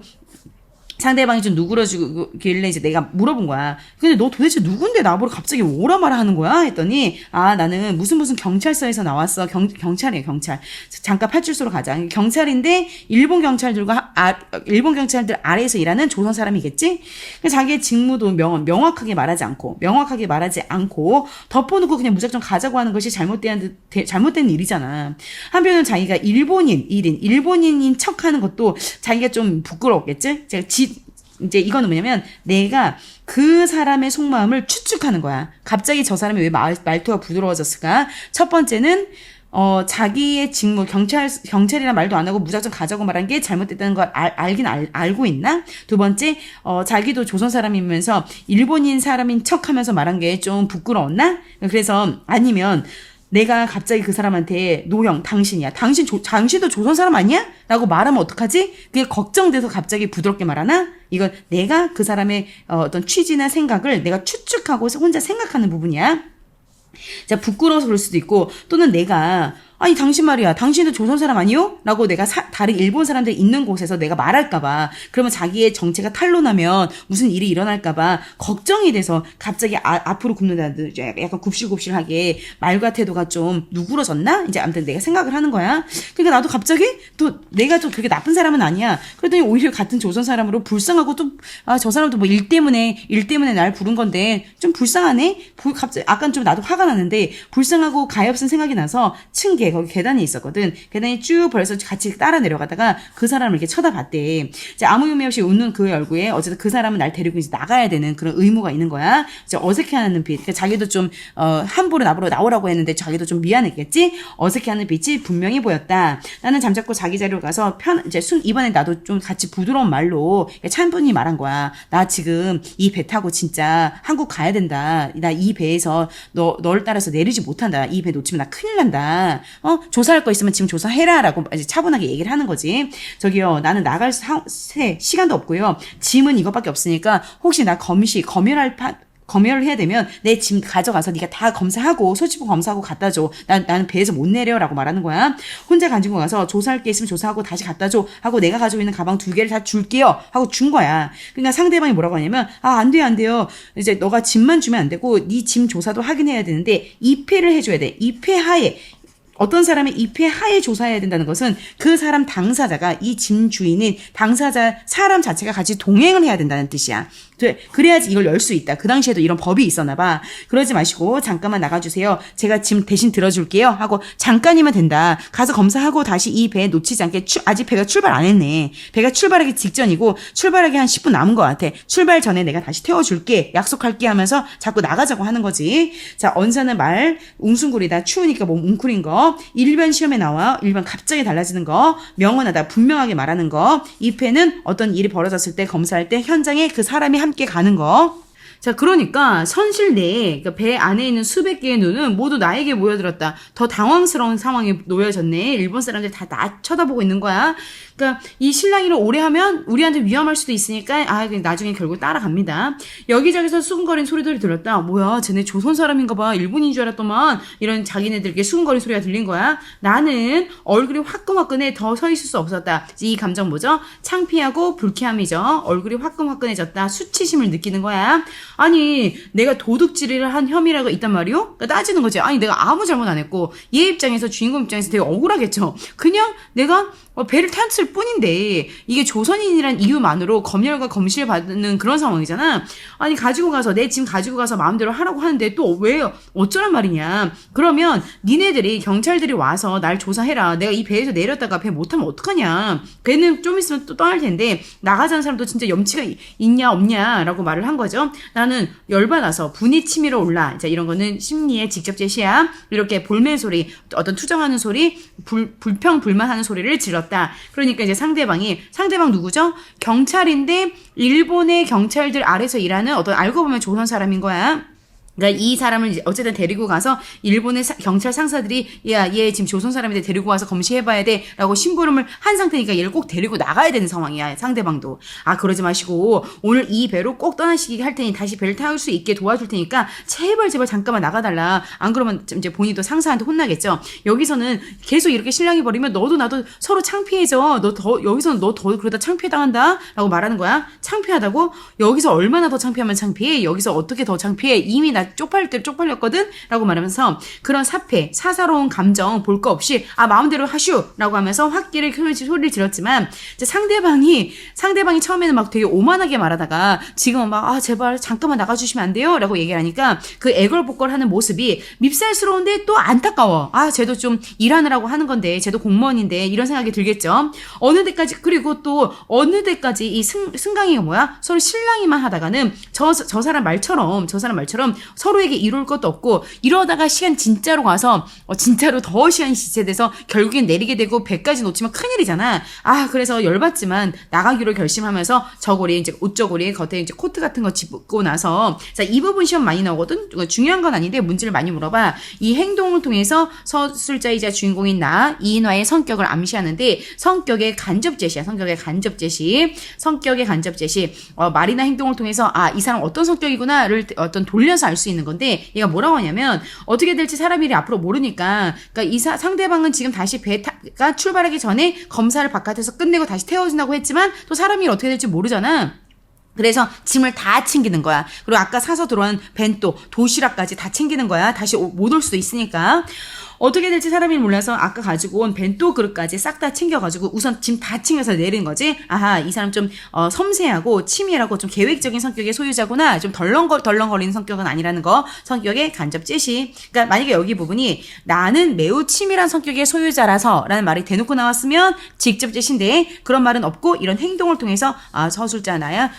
상대방이 좀 누그러지길래 이제 내가 물어본 거야. 근데 너 도대체 누군데 나보러 갑자기 오라 마라 하는 거야? 했더니 나는 무슨 경찰서에서 나왔어. 경찰이에요, 경찰. 잠깐 파출소로 가자. 경찰인데 일본 경찰들 아래에서 일하는 조선 사람이겠지? 그래서 자기의 직무도 명확하게 말하지 않고 덮어놓고 그냥 무작정 가자고 하는 것이 잘못된 일이잖아. 한편으로는 자기가 일본인인 척하는 것도 자기가 좀 부끄러웠겠지? 이제 이거는 뭐냐면 내가 그 사람의 속마음을 추측하는 거야. 갑자기 저 사람이 왜 말투가 부드러워졌을까? 첫 번째는 자기의 직무 경찰이란 말도 안 하고 무작정 가자고 말한 게 잘못됐다는 걸 알고 있나? 두 번째 자기도 조선 사람이면서 일본인 사람인 척하면서 말한 게 좀 부끄러웠나? 그래서 아니면 내가 갑자기 그 사람한테 노형 당신이야. 당신도 조선 사람 아니야? 라고 말하면 어떡하지? 그게 걱정돼서 갑자기 부드럽게 말하나? 이건 내가 그 사람의 어떤 취지나 생각을 내가 추측하고 혼자 생각하는 부분이야. 자, 부끄러워서 그럴 수도 있고 또는 내가 당신 말이야. 당신도 조선 사람 아니요? 라고 내가 다른 일본 사람들이 있는 곳에서 내가 말할까봐 그러면 자기의 정체가 탄로나면 무슨 일이 일어날까봐 걱정이 돼서 갑자기 앞으로 굽는다는 약간 굽실굽실하게 말과 태도가 좀 누그러졌나? 이제 아무튼 내가 생각을 하는 거야. 그러니까 나도 갑자기 또 내가 좀 그렇게 나쁜 사람은 아니야. 그랬더니 오히려 같은 조선 사람으로 불쌍하고 또 저 사람도 뭐 일 때문에 날 부른 건데 좀 불쌍하네? 갑자기 약간 좀 나도 화가 화가 나는데 불쌍하고 가엾은 생각이 나서 층계 거기 계단이 있었거든. 계단이 쭉 벌써 같이 따라 내려가다가 그 사람을 이렇게 쳐다봤대. 이제 아무 의미 없이 웃는 그의 얼굴에 어쨌든 그 사람은 날 데리고 이제 나가야 되는 그런 의무가 있는 거야. 이제 어색해하는 눈빛. 그러니까 자기도 좀 함부로 나보러 나오라고 했는데 자기도 좀 미안했겠지. 어색해하는 빛이 분명히 보였다. 나는 잠자코 자기 자리로 가서 이제 이번에 나도 좀 같이 부드러운 말로 찬분히 말한 거야. 나 지금 이 배 타고 진짜 한국 가야 된다. 나 이 배에서 너를 따라서 내리지 못한다. 이 배 놓치면 나 큰일 난다. 조사할 거 있으면 지금 조사해라라고 이제 차분하게 얘기를 하는 거지. 저기요, 나는 나갈 시간도 없고요. 짐은 이것밖에 없으니까 혹시 나 검열을 해야 되면 내 짐 가져가서 네가 다 검사하고 소지품 검사하고 갖다 줘. 나는 배에서 못 내려라고 말하는 거야. 혼자 가지고 가서 조사할 게 있으면 조사하고 다시 갖다 줘 하고 내가 가지고 있는 가방 2개를 다 줄게요 하고 준 거야. 그러니까 상대방이 뭐라고 하냐면 안 돼요. 이제 너가 짐만 주면 안 되고 네 짐 조사도 확인해야 되는데 입회를 해줘야 돼. 입회 하에 어떤 사람의 입회 하에 조사해야 된다는 것은 그 사람 당사자가 이 짐 주인인 당사자 사람 자체가 같이 동행을 해야 된다는 뜻이야. 그래야지 이걸 열 수 있다. 그 당시에도 이런 법이 있었나 봐. 그러지 마시고 잠깐만 나가주세요. 제가 짐 대신 들어줄게요 하고 잠깐이면 된다. 가서 검사하고 다시 이 배에 놓치지 않게 아직 배가 출발 안 했네. 배가 출발하기 직전이고 출발하기 한 10분 남은 것 같아. 출발 전에 내가 다시 태워줄게. 약속할게 하면서 자꾸 나가자고 하는 거지. 자, 언사는 말 웅숭구리다. 추우니까 몸 웅크린 거. 일변 시험에 나와. 일변 갑자기 달라지는 거. 명언하다. 분명하게 말하는 거. 입회는 어떤 일이 벌어졌을 때 검사할 때 현장에 그 사람이 함께 가는 거. 자, 그러니까 선실 내에 그러니까 배 안에 있는 수백 개의 눈은 모두 나에게 모여들었다. 더 당황스러운 상황에 놓여졌네. 일본 사람들이 다 나 쳐다보고 있는 거야. 그러니까 이 실랑이를 오래 하면 우리한테 위험할 수도 있으니까 나중에 결국 따라갑니다. 여기저기서 수근거리는 소리들이 들렸다. 뭐야, 쟤네 조선 사람인가 봐. 일본인 줄 알았더만. 이런 자기네들에게 수근거리는 소리가 들린 거야. 나는 얼굴이 화끈화끈해 더 서 있을 수 없었다. 이 감정 뭐죠? 창피하고 불쾌함이죠. 얼굴이 화끈화끈해졌다. 수치심을 느끼는 거야. 아니, 내가 도둑질을 한 혐의라고 있단 말이요? 그러니까 따지는 거지. 아니, 내가 아무 잘못 안 했고 얘 입장에서 주인공 입장에서 되게 억울하겠죠. 그냥 내가 배를 탔을 뿐인데 이게 조선인이란 이유만으로 검열과 검시를 받는 그런 상황이잖아. 아니, 가지고 가서 내 짐 가지고 가서 마음대로 하라고 하는데 또 왜 어쩌란 말이냐. 그러면 니네들이 경찰들이 와서 날 조사해라. 내가 이 배에서 내렸다가 배 못하면 어떡하냐. 걔는 좀 있으면 또 떠날 텐데 나가자는 사람도 진짜 염치가 있냐 없냐라고 말을 한 거죠. 나는 열받아서 분이 치밀어 올라. 자, 이런 거는 심리의 직접 제시야. 이렇게 볼멘 소리, 어떤 투정하는 소리, 불평불만하는 소리를 질렀다. 그러니까 이제 상대방 누구죠? 경찰인데 일본의 경찰들 아래서 일하는 어떤 알고 보면 조선 사람인 거야. 그러니까 이 사람을 어쨌든 데리고 가서 일본의 경찰 상사들이 야, 얘 지금 조선 사람인데 데리고 와서 검시해봐야 돼 라고 심부름을 한 상태니까 얘를 꼭 데리고 나가야 되는 상황이야. 상대방도. 그러지 마시고 오늘 이 배로 꼭 떠나시게 할 테니 다시 배를 타올 수 있게 도와줄 테니까 제발 잠깐만 나가달라. 안 그러면 이제 본인도 상사한테 혼나겠죠. 여기서는 계속 이렇게 실랑이 벌이면 너도 나도 서로 창피해져. 여기서는 너 더 그러다 창피해당한다 라고 말하는 거야. 창피하다고? 여기서 얼마나 더 창피하면 창피해? 여기서 어떻게 더 창피해? 이미 나 쪽팔릴 때 쪽팔렸거든? 라고 말하면서 그런 사사로운 감정 볼 거 없이 마음대로 하슈! 라고 하면서 홧기를 소리를 질렀지만 이제 상대방이 처음에는 막 되게 오만하게 말하다가 지금은 막 제발 잠깐만 나가주시면 안 돼요? 라고 얘기를 하니까 그 애걸복걸하는 모습이 밉살스러운데 또 안타까워. 쟤도 좀 일하느라고 하는 건데 쟤도 공무원인데 이런 생각이 들겠죠. 그리고 또 어느 데까지 이 승강이가 뭐야? 서로 실랑이만 하다가는 저 사람 말처럼 서로에게 이룰 것도 없고 이러다가 시간 진짜로 가서 진짜로 더 시간이 지체돼서 결국엔 내리게 되고 배까지 놓치면 큰일이잖아. 그래서 열받지만 나가기로 결심하면서 저고리 이제 옷저고리 겉에 이제 코트 같은 거 집고 나서 자, 이 부분 시험 많이 나오거든. 중요한 건 아닌데 문제를 많이 물어봐. 이 행동을 통해서 서술자이자 주인공인 이인화의 성격을 암시하는데 성격의 간접 제시야. 성격의 간접 제시. 말이나 행동을 통해서 이 사람 어떤 성격이구나를 어떤 돌려서 알 수 있는 건데 얘가 뭐라고 하냐면 어떻게 될지 사람 일이 앞으로 모르니까 그러니까 이 상대방은 지금 다시 배가 출발하기 전에 검사를 바깥에서 끝내고 다시 태워준다고 했지만 또 사람 일 어떻게 될지 모르잖아. 그래서 짐을 다 챙기는 거야. 그리고 아까 사서 들어온 벤또, 도시락까지 다 챙기는 거야. 다시 못 올 수도 있으니까. 어떻게 될지 사람이 몰라서 아까 가지고 온 벤또 그릇까지 싹 다 챙겨가지고 우선 짐 다 챙겨서 내린 거지. 아하, 이 사람 좀 섬세하고 치밀하고 좀 계획적인 성격의 소유자구나. 좀 덜렁거리는 성격은 아니라는 거. 성격의 간접 제시. 그러니까 만약에 여기 부분이 나는 매우 치밀한 성격의 소유자라서 라는 말이 대놓고 나왔으면 직접 제시인데 그런 말은 없고 이런 행동을 통해서 서술자 나야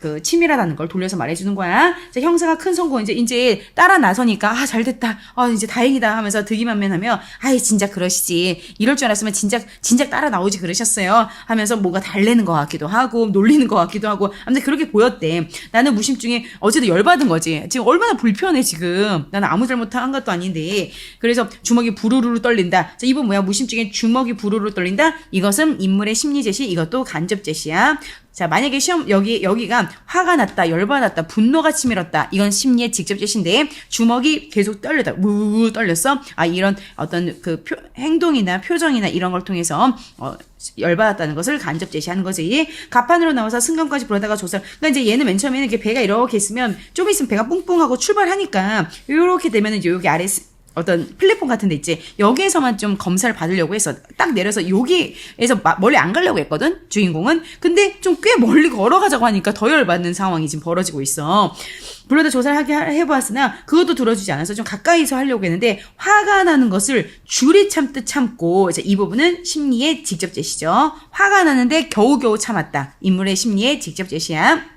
그 치밀하다는 걸 돌려서 말해주는 거야. 자, 형사가 큰 성공 이제 따라 나서니까 잘됐다. 이제 다행이다 하면서 득이만면하며 아이 진짜 그러시지. 이럴 줄 알았으면 진작 따라 나오지 그러셨어요. 하면서 뭔가 달래는 것 같기도 하고 놀리는 것 같기도 하고 아무튼 그렇게 보였대. 나는 무심중에 어제도 열받은 거지. 지금 얼마나 불편해 지금. 나는 아무 잘못한 것도 아닌데. 그래서 주먹이 부르르 떨린다. 자, 이번 뭐야? 무심중에 주먹이 부르르 떨린다. 이것은 인물의 심리 제시. 이것도 간접 제시야. 자, 만약에 여기가 화가 났다, 열받았다, 분노가 치밀었다. 이건 심리의 직접 제시인데, 주먹이 계속 떨렸다, 우우 떨렸어. 이런 어떤 그 행동이나 표정이나 이런 걸 통해서, 열받았다는 것을 간접 제시하는 거지. 가판으로 나와서 승강까지 부르다가 조사. 그러니까 이제 얘는 맨 처음에는 이렇게 배가 이렇게 있으면, 좀 있으면 배가 뿡뿡하고 출발하니까, 이렇게 되면은 이제 여기 아래, 어떤 플랫폼 같은 데 있지. 여기에서만 좀 검사를 받으려고 했어. 딱 내려서 여기에서 멀리 안 가려고 했거든, 주인공은. 근데 좀 꽤 멀리 걸어가자고 하니까 더 열받는 상황이 지금 벌어지고 있어. 불러다 조사를 해보았으나 그것도 들어주지 않아서 좀 가까이서 하려고 했는데 화가 나는 것을 줄이 참듯 참고 이제 이 부분은 심리의 직접 제시죠. 화가 나는데 겨우겨우 참았다. 인물의 심리의 직접 제시야.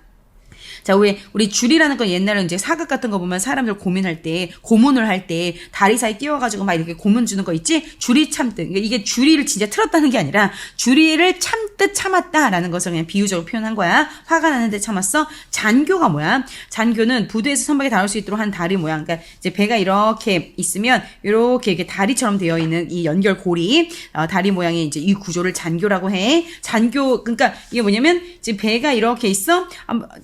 자, 우리 줄이라는 건 옛날에 이제 사극 같은 거 보면 사람들 고문을 할 때 다리 사이 끼워가지고 막 이렇게 고문 주는 거 있지? 줄이 참듯. 그러니까 이게 줄이를 진짜 틀었다는 게 아니라 줄이를 참듯 참았다라는 것을 그냥 비유적으로 표현한 거야. 화가 나는데 참았어. 잔교가 뭐야? 잔교는 부두에서 선박에 닿을 수 있도록 한 다리 모양. 그러니까 이제 배가 이렇게 있으면 이렇게 다리처럼 되어 있는 이 연결고리, 다리 모양의 이제 이 구조를 잔교라고 해. 잔교, 그러니까 이게 뭐냐면 지금 배가 이렇게 있어.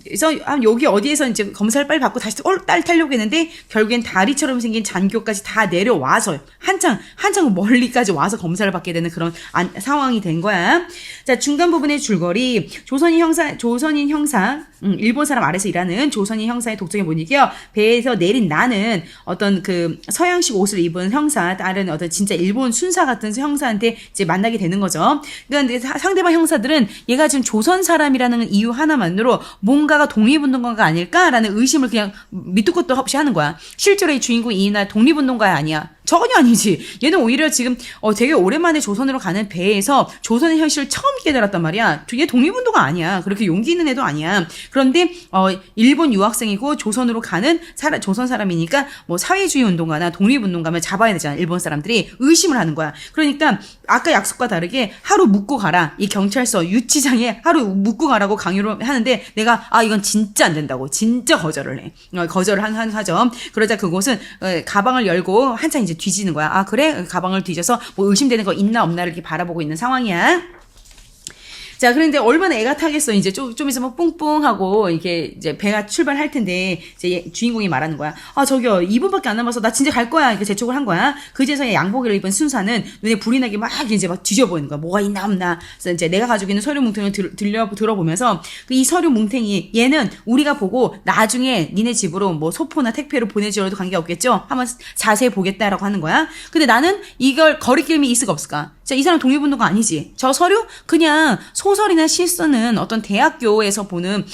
그래서 여기 어디에서 이제 검사를 빨리 받고 다시 딸 타려고 했는데 결국엔 다리처럼 생긴 잔교까지 다 내려와서 한창 멀리까지 와서 검사를 받게 되는 그런 상황이 된 거야. 자, 중간 부분의 줄거리. 조선인 형사, 일본 사람 아래서 일하는 조선인 형사의 독점이 뭐니게요. 배에서 내린 나는 어떤 그 서양식 옷을 입은 형사, 다른 어떤 진짜 일본 순사 같은 형사한테 이제 만나게 되는 거죠. 그러니까 상대방 형사들은 얘가 지금 조선 사람이라는 이유 하나만으로 뭔가가 독립운동가가 아닐까라는 의심을 그냥 밑도 끝도 없이 하는 거야. 실제로 이 주인공 이나 독립운동가 아니야. 전혀 아니지. 얘는 오히려 지금 되게 오랜만에 조선으로 가는 배에서 조선의 현실을 처음 깨달았단 말이야. 얘 독립운동가 아니야. 그렇게 용기 있는 애도 아니야. 그런데 일본 유학생이고 조선으로 가는 조선 사람이니까 뭐 사회주의 운동가나 독립운동가면 잡아야 되잖아. 일본 사람들이 의심을 하는 거야. 그러니까 아까 약속과 다르게 하루 묵고 가라. 이 경찰서 유치장에 하루 묵고 가라고 강요를 하는데 내가 이건 진짜 안 된다고. 진짜 거절을 해. 거절을 하죠. 그러자 그곳은 가방을 열고 한참 이제 뒤지는 거야. 그래? 가방을 뒤져서 뭐 의심되는 거 있나 없나를 이렇게 바라보고 있는 상황이야. 자, 그런데 얼마나 애가 타겠어. 이제 좀 있으면 뿡뿡하고 이게 이제 배가 출발할 텐데 이제 주인공이 말하는 거야. 저기요, 2분밖에 안 남아서 나 진짜 갈 거야. 이렇게 재촉을 한 거야. 그제서야 양복을 입은 순사는 눈에 불이 나게 막 이제 막 뒤져보는 거야. 뭐가 있나 없나. 그래서 이제 내가 가지고 있는 서류 뭉탱이를 들어보면서 이 서류 뭉탱이 얘는 우리가 보고 나중에 니네 집으로 뭐 소포나 택배로 보내주어도 관계없겠죠. 한번 자세히 보겠다라고 하는 거야. 근데 나는 이걸 거리낌이 있을까 없을까? 자, 이 사람 독립운동가 아니지. 저 서류 그냥 소설이나 실서는 어떤 대학교에서 보는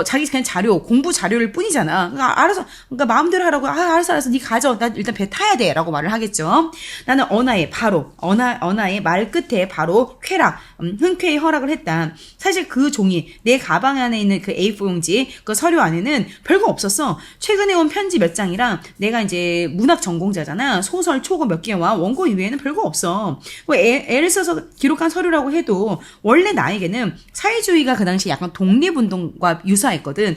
자기 그냥 공부 자료일 뿐이잖아. 그러니까 마음대로 하라고. 알았어 네 가져. 나 일단 배 타야 돼라고 말을 하겠죠. 나는 언하의 말 끝에 바로 흔쾌히 허락을 했다. 사실 그 종이 내 가방 안에 있는 그 A4 용지 그 서류 안에는 별거 없었어. 최근에 온 편지 몇 장이랑 내가 이제 문학 전공자잖아. 소설 초고 몇 개와 원고 이외에는 별거 없어. 뭐 애를 써서 기록한 서류라고 해도 원래 나에게는 사회주의가 그 당시 약간 독립운동과 유사했거든.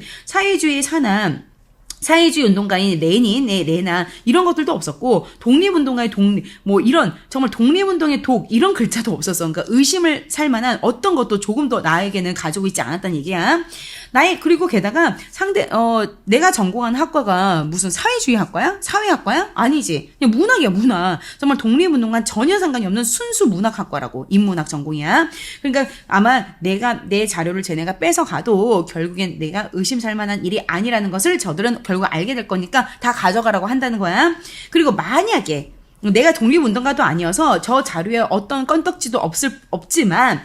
사회주의 운동가인 레나 이런 것들도 없었고 독립운동가의 뭐 이런 정말 독립운동의 이런 글자도 없었어. 그러니까 의심을 살 만한 어떤 것도 조금 더 나에게는 가지고 있지 않았다는 얘기야. 그리고 게다가 내가 전공한 학과가 무슨 사회주의 학과야? 사회학과야? 아니지. 그냥 문학이야, 문학. 정말 독립운동과 전혀 상관이 없는 순수 문학학과라고. 인문학 전공이야. 그러니까 아마 내 자료를 쟤네가 뺏어가도 결국엔 내가 의심살 만한 일이 아니라는 것을 저들은 결국 알게 될 거니까 다 가져가라고 한다는 거야. 그리고 만약에 내가 독립운동가도 아니어서 저 자료에 어떤 건덕지도 없지만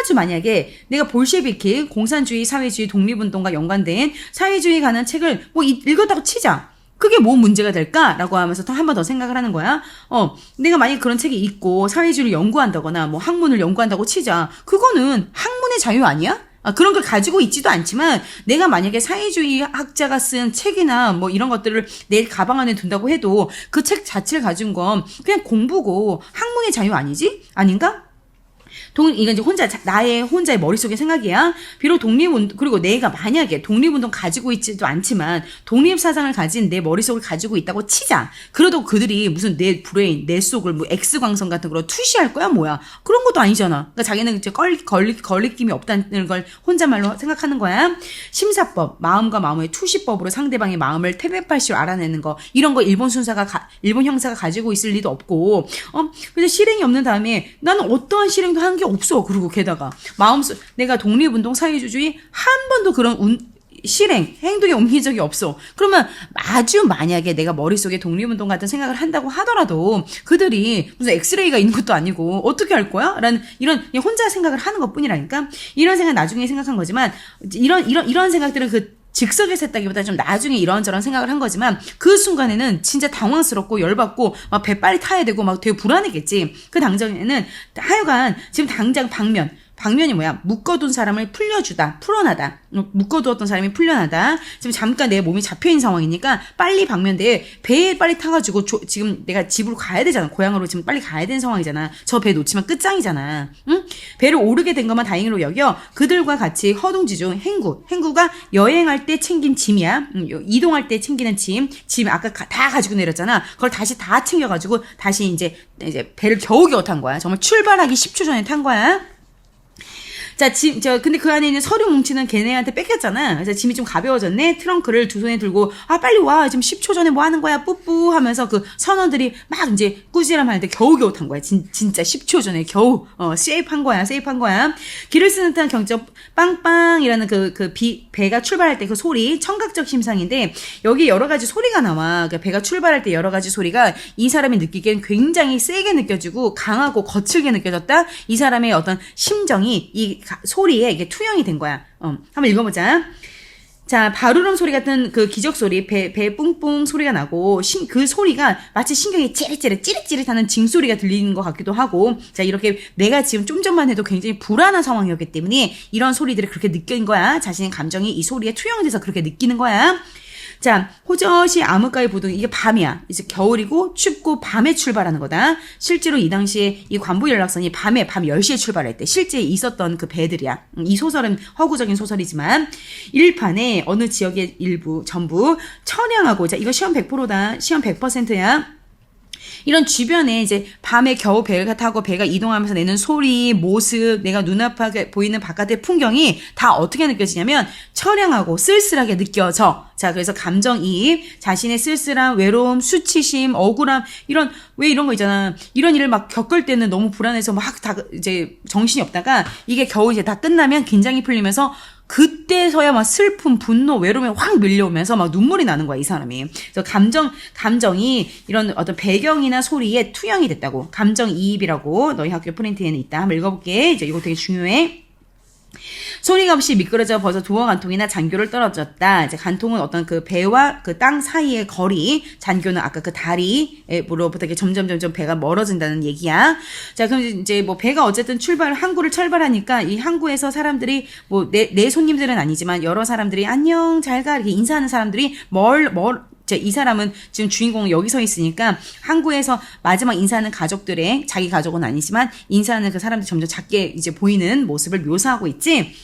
아주 만약에 내가 볼셰비키, 공산주의, 사회주의, 독립운동과 연관된 사회주의 관한 책을 뭐 읽었다고 치자. 그게 뭐 문제가 될까라고 하면서 한 번 더 생각을 하는 거야. 내가 만약에 그런 책이 있고 사회주의를 연구한다거나 뭐 학문을 연구한다고 치자. 그거는 학문의 자유 아니야? 그런 걸 가지고 있지도 않지만 내가 만약에 사회주의 학자가 쓴 책이나 뭐 이런 것들을 내 가방 안에 둔다고 해도 그 책 자체를 가진 건 그냥 공부고 학문의 자유 아니지? 아닌가? 이건 이제 나의 혼자의 머릿속의 생각이야. 비록 그리고 내가 만약에 독립운동 가지고 있지도 않지만 독립사상을 가진 내 머릿속을 가지고 있다고 치자. 그래도 그들이 무슨 내 브레인, 내 속을 뭐 X광선 같은 걸로 투시할 거야, 뭐야. 그런 것도 아니잖아. 그러니까 자기는 이제 걸리낌이 없다는 걸 혼자말로 생각하는 거야. 심사법, 마음과 마음의 투시법으로 상대방의 마음을 텔레파시로 알아내는 거. 이런 거 일본 형사가 가지고 있을 리도 없고, 그래서 실행이 없는 다음에 나는 어떠한 실행도 한 게 없어. 그리고 게다가 내가 독립운동 사회주의 한 번도 그런 행동에 옮긴 적이 없어. 그러면 아주 만약에 내가 머릿속에 독립운동 같은 생각을 한다고 하더라도 그들이 무슨 엑스레이가 있는 것도 아니고 어떻게 할 거야? 라는 이런 혼자 생각을 하는 것 뿐이라니까. 이런 생각 나중에 생각한 거지만 이런 생각들은 즉석에서 했다기보다 좀 나중에 이런저런 생각을 한 거지만 그 순간에는 진짜 당황스럽고 열받고 막 배 빨리 타야 되고 막 되게 불안했겠지. 그 당장에는 하여간 지금 당장 방면이 뭐야? 묶어둔 사람을 풀어나다. 묶어두었던 사람이 풀려나다. 지금 잠깐 내 몸이 잡혀있는 상황이니까 빨리 방면대에 배에 빨리 타가지고 지금 내가 집으로 가야 되잖아. 고향으로 지금 빨리 가야 되는 상황이잖아. 저 배 놓치면 끝장이잖아. 응? 배를 오르게 된 것만 다행으로 여겨 그들과 같이 허둥지둥 행구가 여행할 때 챙긴 짐이야. 이동할 때 챙기는 짐 아까 다 가지고 내렸잖아. 그걸 다시 다 챙겨가지고 다시 이제 배를 겨우겨우 탄 거야. 정말 출발하기 10초 전에 탄 거야. 자, 근데 그 안에 있는 서류 뭉치는 걔네한테 뺏겼잖아. 그래서 짐이 좀 가벼워졌네. 트렁크를 두 손에 들고, 빨리 와. 지금 10초 전에 뭐 하는 거야? 뿌뿌 하면서 그 선원들이 막 이제 꾸지람 하는데 겨우겨우 탄 거야. 진짜 10초 전에 겨우, 세이프한 거야. 길을 쓰는 듯한 경적 빵빵이라는 배가 출발할 때 그 소리, 청각적 심상인데, 여기 여러 가지 소리가 나와. 그러니까 배가 출발할 때 여러 가지 소리가 이 사람이 느끼기엔 굉장히 세게 느껴지고, 강하고 거칠게 느껴졌다. 이 사람의 어떤 심정이 소리에 이게 투영이 된 거야. 한번 읽어보자. 자, 바루름 소리 같은 그 기적 소리, 배 뿡뿡 소리가 나고, 그 소리가 마치 신경이 찌릿찌릿하는 징소리가 들리는 것 같기도 하고, 자, 이렇게 내가 지금 좀 전만 해도 굉장히 불안한 상황이었기 때문에 이런 소리들을 그렇게 느낀 거야. 자신의 감정이 이 소리에 투영돼서 그렇게 느끼는 거야. 자, 호젓이 암흑가에 보던 이게 밤이야. 이제 겨울이고 춥고 밤에 출발하는 거다. 실제로 이 당시에 이 관부 연락선이 밤 10시에 출발할 때 실제 있었던 그 배들이야. 이 소설은 허구적인 소설이지만 일판에 어느 지역의 전부 천양하고, 자, 이거 시험 100%다. 시험 100%야. 이런 주변에 이제 밤에 겨우 배가 타고 배가 이동하면서 내는 소리, 모습, 내가 눈앞에 보이는 바깥의 풍경이 다 어떻게 느껴지냐면 처량하고 쓸쓸하게 느껴져. 자, 그래서 감정이입, 자신의 쓸쓸함, 외로움, 수치심, 억울함, 왜 이런 거 있잖아. 이런 일을 막 겪을 때는 너무 불안해서 막 다 이제 정신이 없다가 이게 겨우 이제 다 끝나면 긴장이 풀리면서 그때서야 막 슬픔, 분노, 외로움에 확 밀려오면서 막 눈물이 나는 거야, 이 사람이. 그래서 감정이 이런 어떤 배경이나 소리에 투영이 됐다고. 감정이입이라고 너희 학교 프린트에는 있다. 한번 읽어볼게. 이제 이거 되게 중요해. 소리가 없이 미끄러져 벗어 두어 간통이나 잔교를 떨어졌다. 이제 간통은 어떤 그 배와 그 땅 사이의 거리, 잔교는 아까 그 다리로부터 이렇게 점점 배가 멀어진다는 얘기야. 자, 그럼 이제 뭐 배가 어쨌든 항구를 출발하니까 이 항구에서 사람들이 뭐 내 손님들은 아니지만 여러 사람들이 안녕 잘 가 이렇게 인사하는 사람들이 이 사람은 지금 주인공은 여기 서 있으니까 항구에서 마지막 인사하는 가족들의, 자기 가족은 아니지만 인사하는 그 사람들이 점점 작게 이제 보이는 모습을 묘사하고 있지.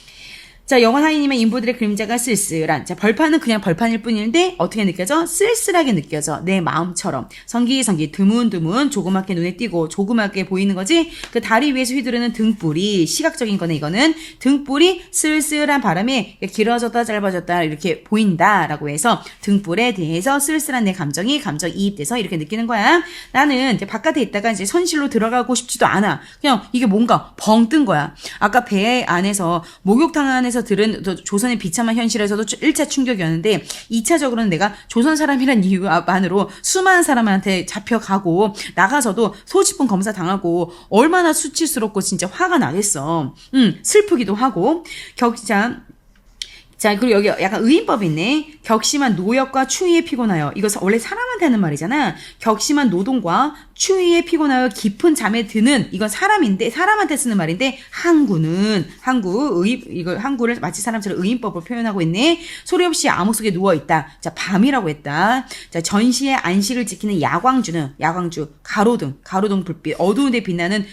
자, 영원 하이님의 인부들의 그림자가 쓸쓸한. 자, 벌판은 그냥 벌판일 뿐인데 어떻게 느껴져? 쓸쓸하게 느껴져. 내 마음처럼. 성기성기 드문드문 조그맣게 눈에 띄고 조그맣게 보이는 거지. 그 다리 위에서 휘두르는 등불이, 시각적인 거네 이거는. 등불이 쓸쓸한 바람에 길어졌다 짧아졌다 이렇게 보인다라고 해서 등불에 대해서 쓸쓸한 내 감정이입돼서 이렇게 느끼는 거야. 나는 이제 바깥에 있다가 이제 선실로 들어가고 싶지도 않아. 그냥 이게 뭔가 벙 뜬 거야. 아까 배 안에서 목욕탕 안에서 앞에서 들은 조선의 비참한 현실에서도 1차 충격이었는데 2차적으로는 내가 조선 사람이란 이유만으로 수많은 사람한테 잡혀가고 나가서도 소지품 검사 당하고 얼마나 수치스럽고 진짜 화가 나겠어. 슬프기도 하고. 자, 그리고 여기 약간 의인법이 있네. 격심한 노역과 추위에 피곤하여. 이거 원래 사람한테 하는 말이잖아. 격심한 노동과 추위에 피곤하여 깊은 잠에 드는, 이건 사람한테 쓰는 말인데, 항구를 마치 사람처럼 의인법을 표현하고 있네. 소리 없이 암흑 속에 누워있다. 자, 밤이라고 했다. 자, 전시의 안식을 지키는 야광주, 가로등 불빛, 어두운 데 빛나는,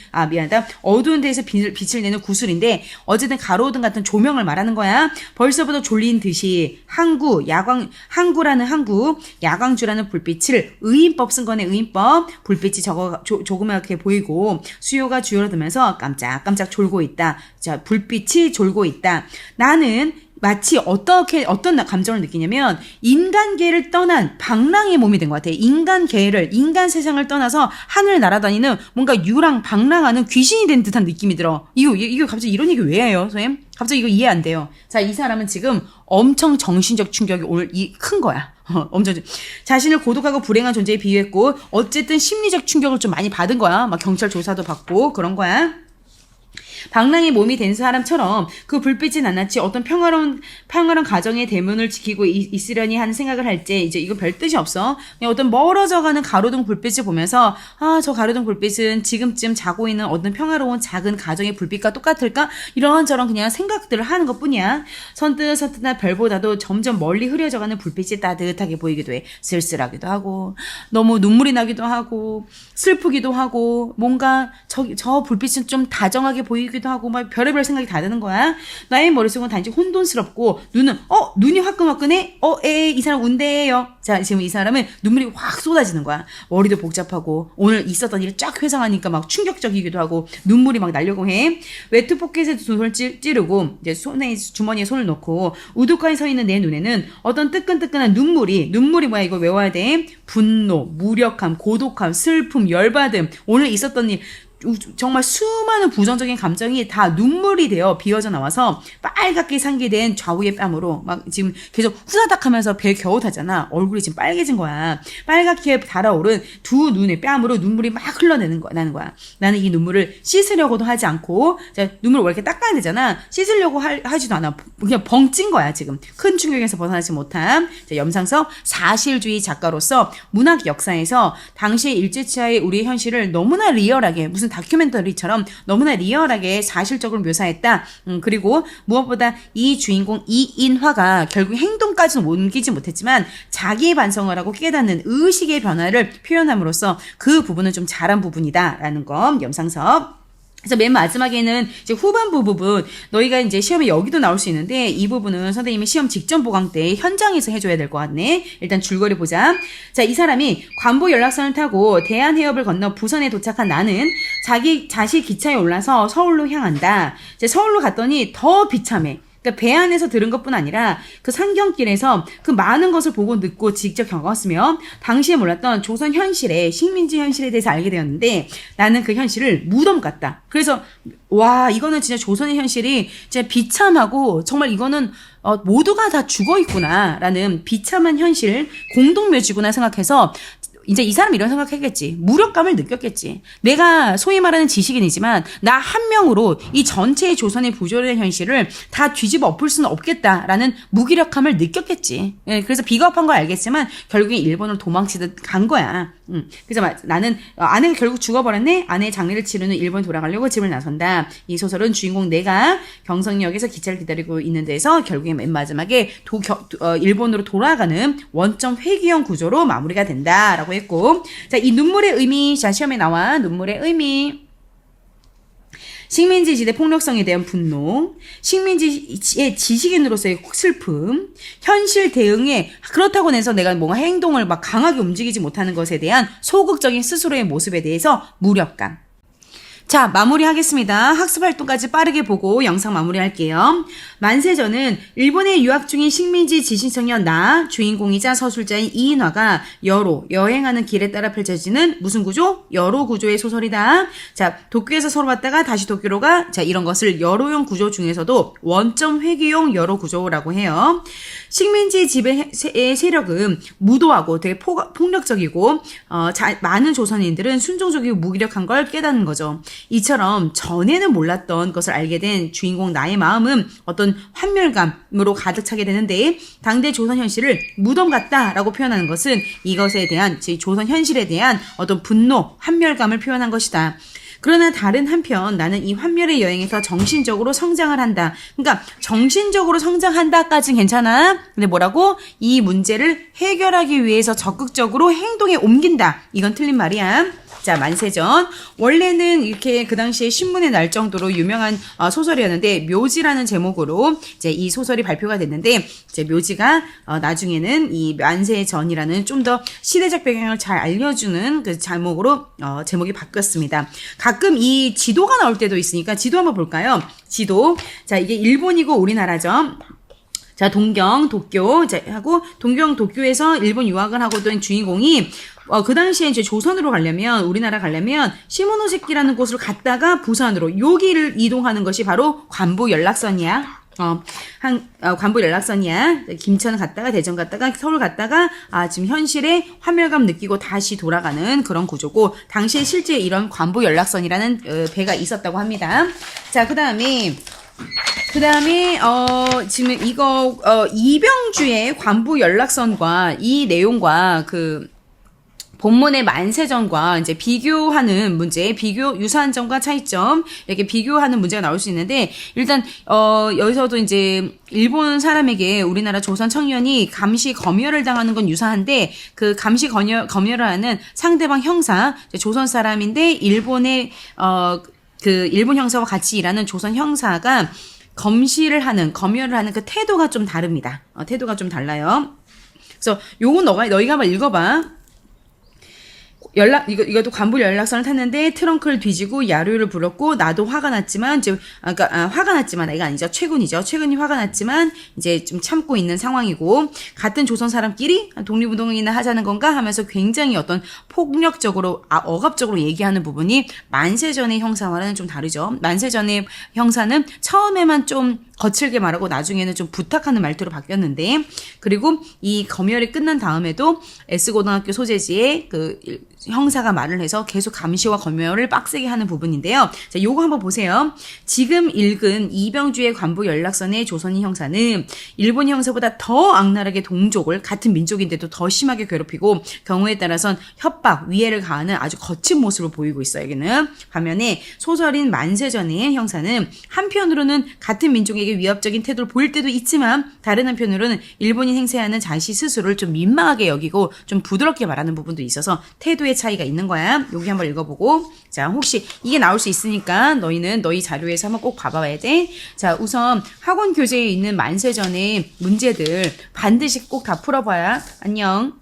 어두운 데에서 빛을 내는 구슬인데, 어쨌든 가로등 같은 조명을 말하는 거야. 벌써부터 졸린 듯이 야광주라는 불빛을 의인법 쓴 거네. 의인법 불빛이 조그맣게 보이고 수요가 줄어들면서 깜짝깜짝 졸고 있다. 자, 불빛이 졸고 있다. 나는 마치 어떤 감정을 느끼냐면 인간계를 떠난 방랑의 몸이 된 것 같아. 인간 세상을 떠나서 하늘 날아다니는 뭔가 방랑하는 귀신이 된 듯한 느낌이 들어. 이거 갑자기 이런 얘기 왜 해요, 선생님? 갑자기 이거 이해 안 돼요. 자, 이 사람은 지금 엄청 정신적 충격이 오늘 큰 거야. 자신을 고독하고 불행한 존재에 비유했고, 어쨌든 심리적 충격을 좀 많이 받은 거야. 막 경찰 조사도 받고 그런 거야. 방랑의 몸이 된 사람처럼 그 불빛이 낱낱이 어떤 평화로운 가정의 대문을 지키고 있으려니 하는 생각을 할 때 이제 이거 별 뜻이 없어. 그냥 어떤 멀어져가는 가로등 불빛을 보면서 저 가로등 불빛은 지금쯤 자고 있는 어떤 평화로운 작은 가정의 불빛과 똑같을까? 이런저런 그냥 생각들을 하는 것뿐이야. 선뜻한 별보다도 점점 멀리 흐려져가는 불빛이 따뜻하게 보이기도 해. 쓸쓸하기도 하고 너무 눈물이 나기도 하고 슬프기도 하고 뭔가 저 불빛은 좀 다정하게 보이기도 하고 막 별의별 생각이 다 드는 거야. 나의 머릿속은 단지 혼돈스럽고 눈이 화끈화끈해. 이 사람 운대요. 자, 지금 이 사람은 눈물이 확 쏟아지는 거야. 머리도 복잡하고 오늘 있었던 일을 쫙 회상하니까 막 충격적이기도 하고 눈물이 막 나려고 해. 외투 포켓에 손을 찌르고 이제 주머니에 손을 넣고 우두커에 서 있는 내 눈에는 어떤 뜨끈뜨끈한 눈물이 뭐야, 이거 외워야 돼. 분노, 무력함, 고독함, 슬픔, 열받음, 오늘 있었던 일, 정말 수많은 부정적인 감정이 다 눈물이 되어 비어져 나와서 빨갛게 상기된 좌우의 뺨으로 막 지금 계속 후다닥 하면서 배 겨우 타잖아. 얼굴이 지금 빨개진 거야. 빨갛게 달아오른 두 눈의 뺨으로 눈물이 막 나는 거야. 나는 이 눈물을 씻으려고도 하지 않고, 자, 눈물을 왜 이렇게 닦아야 되잖아. 씻으려고 하지도 않아. 그냥 벙찐 거야, 지금. 큰 충격에서 벗어나지 못한. 자, 염상섭 사실주의 작가로서 문학 역사에서 당시 일제치하의 우리의 현실을 너무나 리얼하게, 무슨 다큐멘터리처럼 너무나 리얼하게 사실적으로 묘사했다. 그리고 무엇보다 이 주인공 이인화가 결국 행동까지는 옮기지 못했지만 자기 반성을 하고 깨닫는 의식의 변화를 표현함으로써 그 부분은 좀 잘한 부분이다라는 거. 염상섭. 그래서 맨 마지막에는 이제 후반부 부분, 너희가 이제 시험에 여기도 나올 수 있는데 이 부분은 선생님이 시험 직전 보강 때 현장에서 해줘야 될 것 같네. 일단 줄거리 보자. 자, 이 사람이 관보 연락선을 타고 대한해협을 건너 부산에 도착한 나는 자시 기차에 올라서 서울로 향한다. 이제 서울로 갔더니 더 비참해. 그러니까 배 안에서 들은 것뿐 아니라 그 상경길에서 그 많은 것을 보고 듣고 직접 겪었으며 당시에 몰랐던 조선 현실의 식민지 현실에 대해서 알게 되었는데 나는 그 현실을 무덤 같다. 그래서 와, 이거는 진짜 조선의 현실이 진짜 비참하고 정말 이거는 모두가 다 죽어 있구나라는 비참한 현실, 공동묘지구나 생각해서 이제 이 사람이 이런 생각했겠지. 무력감을 느꼈겠지. 내가 소위 말하는 지식인이지만 나 한 명으로 이 전체의 조선의 부조리한 현실을 다 뒤집어 엎을 수는 없겠다라는 무기력함을 느꼈겠지. 예, 그래서 비겁한 걸 알겠지만 결국에 일본으로 도망치듯 간 거야. 그래서 나는 아내가 결국 죽어버렸네. 아내의 장례를 치르는 일본 돌아가려고 집을 나선다. 이 소설은 주인공 내가 경성역에서 기차를 기다리고 있는 데서 결국에 맨 마지막에 일본으로 돌아가는 원점 회귀형 구조로 마무리가 된다라고 했고, 자, 이 눈물의 의미, 자, 시험에 나와. 눈물의 의미. 식민지 지대 폭력성에 대한 분노, 식민지의 지식인으로서의 슬픔, 현실 대응에 그렇다고 해서 내가 뭔가 행동을 막 강하게 움직이지 못하는 것에 대한 소극적인 스스로의 모습에 대해서 무력감. 자, 마무리하겠습니다. 학습 활동까지 빠르게 보고 영상 마무리할게요. 만세전은 일본에 유학 중인 식민지 지신청년 나, 주인공이자 서술자인 이인화가 여행하는 길에 따라 펼쳐지는 무슨 구조? 여로 구조의 소설이다. 자, 도쿄에서 서로 왔다가 다시 도쿄로 가. 자, 이런 것을 여로용 구조 중에서도 원점 회귀용 여로 구조라고 해요. 식민지 지배의 세력은 무도하고 되게 폭력적이고 많은 조선인들은 순종적이고 무기력한 걸 깨닫는 거죠. 이처럼 전에는 몰랐던 것을 알게 된 주인공 나의 마음은 어떤 환멸감으로 가득 차게 되는데 당대 조선 현실을 무덤 같다라고 표현하는 것은 이것에 대한 조선 현실에 대한 어떤 분노, 환멸감을 표현한 것이다. 그러나 다른 한편 나는 이 환멸의 여행에서 정신적으로 성장을 한다. 그러니까 정신적으로 성장한다까지는 괜찮아. 근데 뭐라고? 이 문제를 해결하기 위해서 적극적으로 행동에 옮긴다. 이건 틀린 말이야. 자, 만세전. 원래는 이렇게 그 당시에 신문에 날 정도로 유명한 소설이었는데 묘지라는 제목으로 이제 이 소설이 발표가 됐는데 이제 묘지가 나중에는 이 만세전이라는 좀 더 시대적 배경을 잘 알려주는 그 제목으로 제목이 바뀌었습니다. 가끔 이 지도가 나올 때도 있으니까 지도 한번 볼까요? 지도. 자, 이게 일본이고 우리나라죠. 자, 동경, 도쿄, 자, 하고, 동경, 도쿄에서 일본 유학을 하고 있던 주인공이, 그 당시에 이제 조선으로 가려면, 우리나라 가려면, 시모노세키라는 곳으로 갔다가 부산으로, 여기를 이동하는 것이 바로 관부 연락선이야. 관부 연락선이야. 김천 갔다가, 대전 갔다가, 서울 갔다가, 지금 현실에 환멸감 느끼고 다시 돌아가는 그런 구조고, 당시에 실제 이런 관부 연락선이라는 배가 있었다고 합니다. 자, 그 다음에, 지금 이거, 이병주의 관부 연락선과 이 내용과 본문의 만세전과 이제 비교하는 문제, 유사한 점과 차이점, 이렇게 비교하는 문제가 나올 수 있는데, 일단, 여기서도 이제, 일본 사람에게 우리나라 조선 청년이 감시 검열을 당하는 건 유사한데, 그 감시 검열을 하는 상대방 형사, 조선 사람인데, 일본 형사와 같이 일하는 조선 형사가 검열을 하는 그 태도가 좀 다릅니다. 태도가 좀 달라요. 그래서 요건 너희가 한번 읽어봐. 이것도 관부 연락선을 탔는데 트렁크를 뒤지고 야류를 불었고 나도 화가 났지만 화가 났지만 이가 아니죠. 최군이 화가 났지만 이제 좀 참고 있는 상황이고 같은 조선 사람끼리 독립운동이나 하자는 건가 하면서 굉장히 어떤 폭력적으로 억압적으로 얘기하는 부분이 만세전의 형사와는 좀 다르죠. 만세전의 형사는 처음에만 좀 거칠게 말하고 나중에는 좀 부탁하는 말투로 바뀌었는데 그리고 이 검열이 끝난 다음에도 S고등학교 소재지에 그 형사가 말을 해서 계속 감시와 검열을 빡세게 하는 부분인데요. 자, 요거 한번 보세요. 지금 읽은 이병주의 관부 연락선의 조선인 형사는 일본 형사보다 더 악랄하게 동족을 같은 민족인데도 더 심하게 괴롭히고 경우에 따라선 협박, 위해를 가하는 아주 거친 모습을 보이고 있어요. 여기는 반면에 소설인 만세전의 형사는 한편으로는 같은 민족에게 위협적인 태도를 보일 때도 있지만 다른 한편으로는 일본인 행세하는 자신 스스로를 좀 민망하게 여기고 좀 부드럽게 말하는 부분도 있어서 태도의 차이가 있는 거야. 여기 한번 읽어보고 자 혹시 이게 나올 수 있으니까 너희는 너희 자료에서 한번 꼭 봐봐야 돼. 자 우선 학원 교재에 있는 만세전의 문제들 반드시 꼭 다 풀어봐야 안녕.